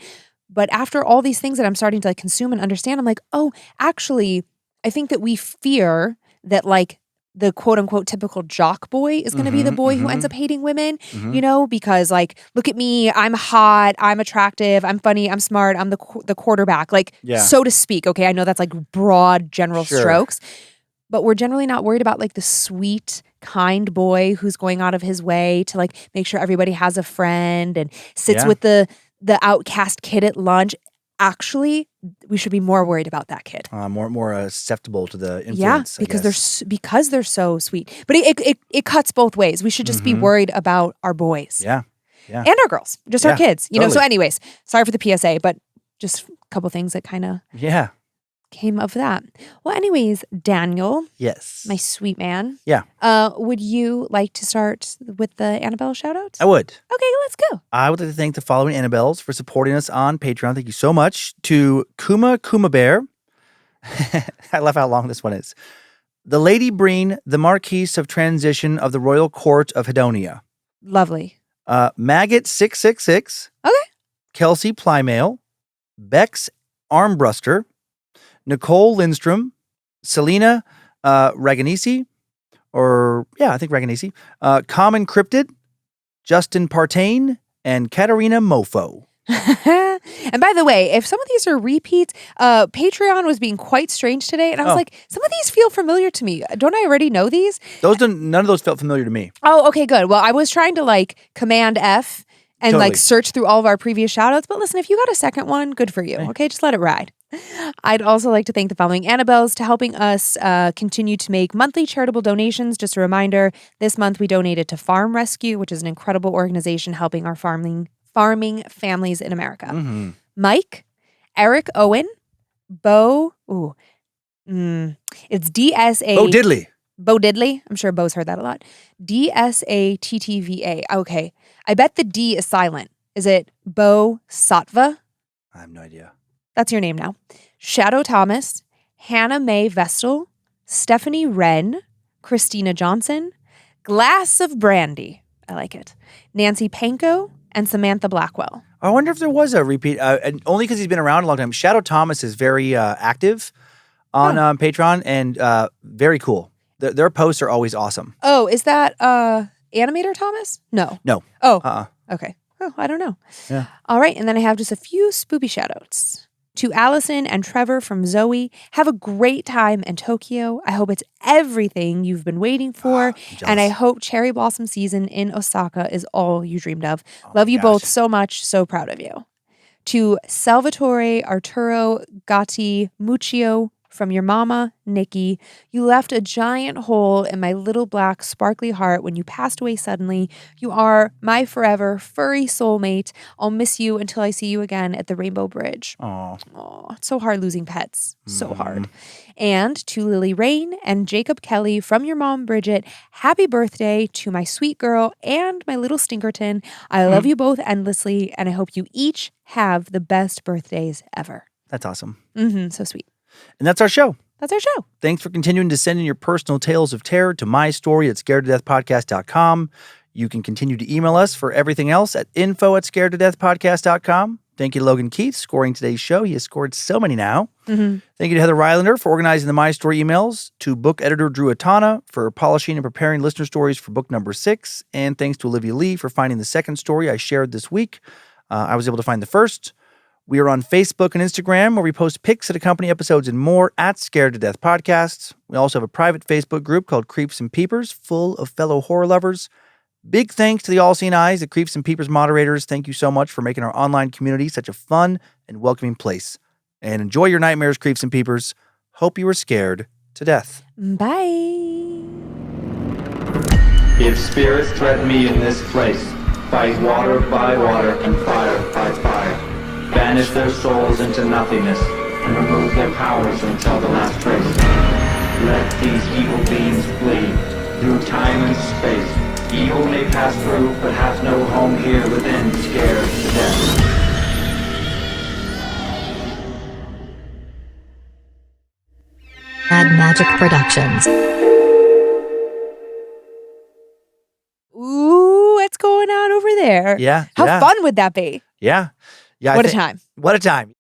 But after all these things that I'm starting to like consume and understand, I'm like, oh, actually, I think that we fear that like the quote unquote typical jock boy is going to be the boy who ends up hating women, because like, look at me, I'm hot, I'm attractive, I'm funny, I'm smart, I'm the quarterback, like, so to speak. Okay, I know that's like broad general strokes, but we're generally not worried about like the sweet, kind boy who's going out of his way to like make sure everybody has a friend and sits with the outcast kid at lunch. Actually, we should be more worried about that kid. More susceptible to the influence. Yeah, because they're so sweet. But it cuts both ways. We should just be worried about our boys. Yeah. And our girls, just our kids. You know. So, anyways, sorry for the PSA, but just a couple things that kind of came of that. Well, anyways, Daniel. Yes. My sweet man. Yeah. Would you like to start with the Annabelle shout-outs? I would. Okay, let's go. I would like to thank the following Annabelles for supporting us on Patreon. Thank you so much. To Kuma Bear. I love how long this one is. The Lady Breen, the Marquise of Transition of the Royal Court of Hedonia. Lovely. Maggot 666. Okay. Kelsey Plymail. Bex Armbruster. Nicole Lindstrom, Selena Raganisi, I think Raganisi, Common Cryptid, Justin Partain, and Katarina Mofo. And by the way, if some of these are repeats, Patreon was being quite strange today, and I was like, some of these feel familiar to me. Don't I already know these? None of those felt familiar to me. Oh, okay, good. Well, I was trying to like Command F and like search through all of our previous shout-outs, but listen, if you got a second one, good for you. Okay, just let it ride. I'd also like to thank the following Annabelles to helping us continue to make monthly charitable donations. Just a reminder, this month we donated to Farm Rescue, which is an incredible organization helping our farming families in America. Mike, Eric Owen, Bo, it's DSA. Bo Diddley. Bo Diddley. I'm sure Bo's heard that a lot. DSATTVA. Okay. I bet the D is silent. Is it Bo Satva? I have no idea. That's your name now. Shadow Thomas, Hannah Mae Vestal, Stephanie Wren, Christina Johnson, Glass of Brandy. I like it. Nancy Panko, and Samantha Blackwell. I wonder if there was a repeat, and only because he's been around a long time. Shadow Thomas is very active on Patreon and very cool. Their posts are always awesome. Oh, is that Animator Thomas? No. Oh. Okay. Oh, I don't know. Yeah. All right. And then I have just a few spoopy shout-outs. To Allison and Trevor from Zoe, have a great time in Tokyo. I hope it's everything you've been waiting for. And I hope cherry blossom season in Osaka is all you dreamed of. Love you both so much. So proud of you. To Salvatore Arturo Gatti Muccio from your mama, Nikki, you left a giant hole in my little black sparkly heart when you passed away suddenly. You are my forever furry soulmate. I'll miss you until I see you again at the Rainbow Bridge. Aw, it's so hard losing pets. So hard. And to Lily Rain and Jacob Kelly from your mom, Bridget, happy birthday to my sweet girl and my little Stinkerton. I love you both endlessly, and I hope you each have the best birthdays ever. That's awesome. So sweet. And that's our show. That's our show. Thanks for continuing to send in your personal tales of terror to mystory@scaredtodeathpodcast.com. You can continue to email us for everything else at info@scaredtodeathpodcast.com. Thank you to Logan Keith scoring today's show. He has scored so many now. Thank you to Heather Rylander for organizing the My Story emails, to book editor Drew Atana for polishing and preparing listener stories for book number 6, and thanks to Olivia Lee for finding the second story I shared this week. I was able to find the first. We are on Facebook and Instagram where we post pics that accompany episodes and more at Scared to Death Podcasts. We also have a private Facebook group called Creeps and Peepers full of fellow horror lovers. Big thanks to the All-Seeing Eyes, the Creeps and Peepers moderators. Thank you so much for making our online community such a fun and welcoming place. And enjoy your nightmares, Creeps and Peepers. Hope you were scared to death. Bye. If spirits threaten me in this place, fight water by water and fire by fire. Banish their souls into nothingness and remove their powers until the last trace. Let these evil beings flee through time and space. Evil may pass through, but hath no home here within, scared to death. Mad Magic Productions. Ooh, what's going on over there? Yeah. How fun would that be? Yeah. What a time. What a time.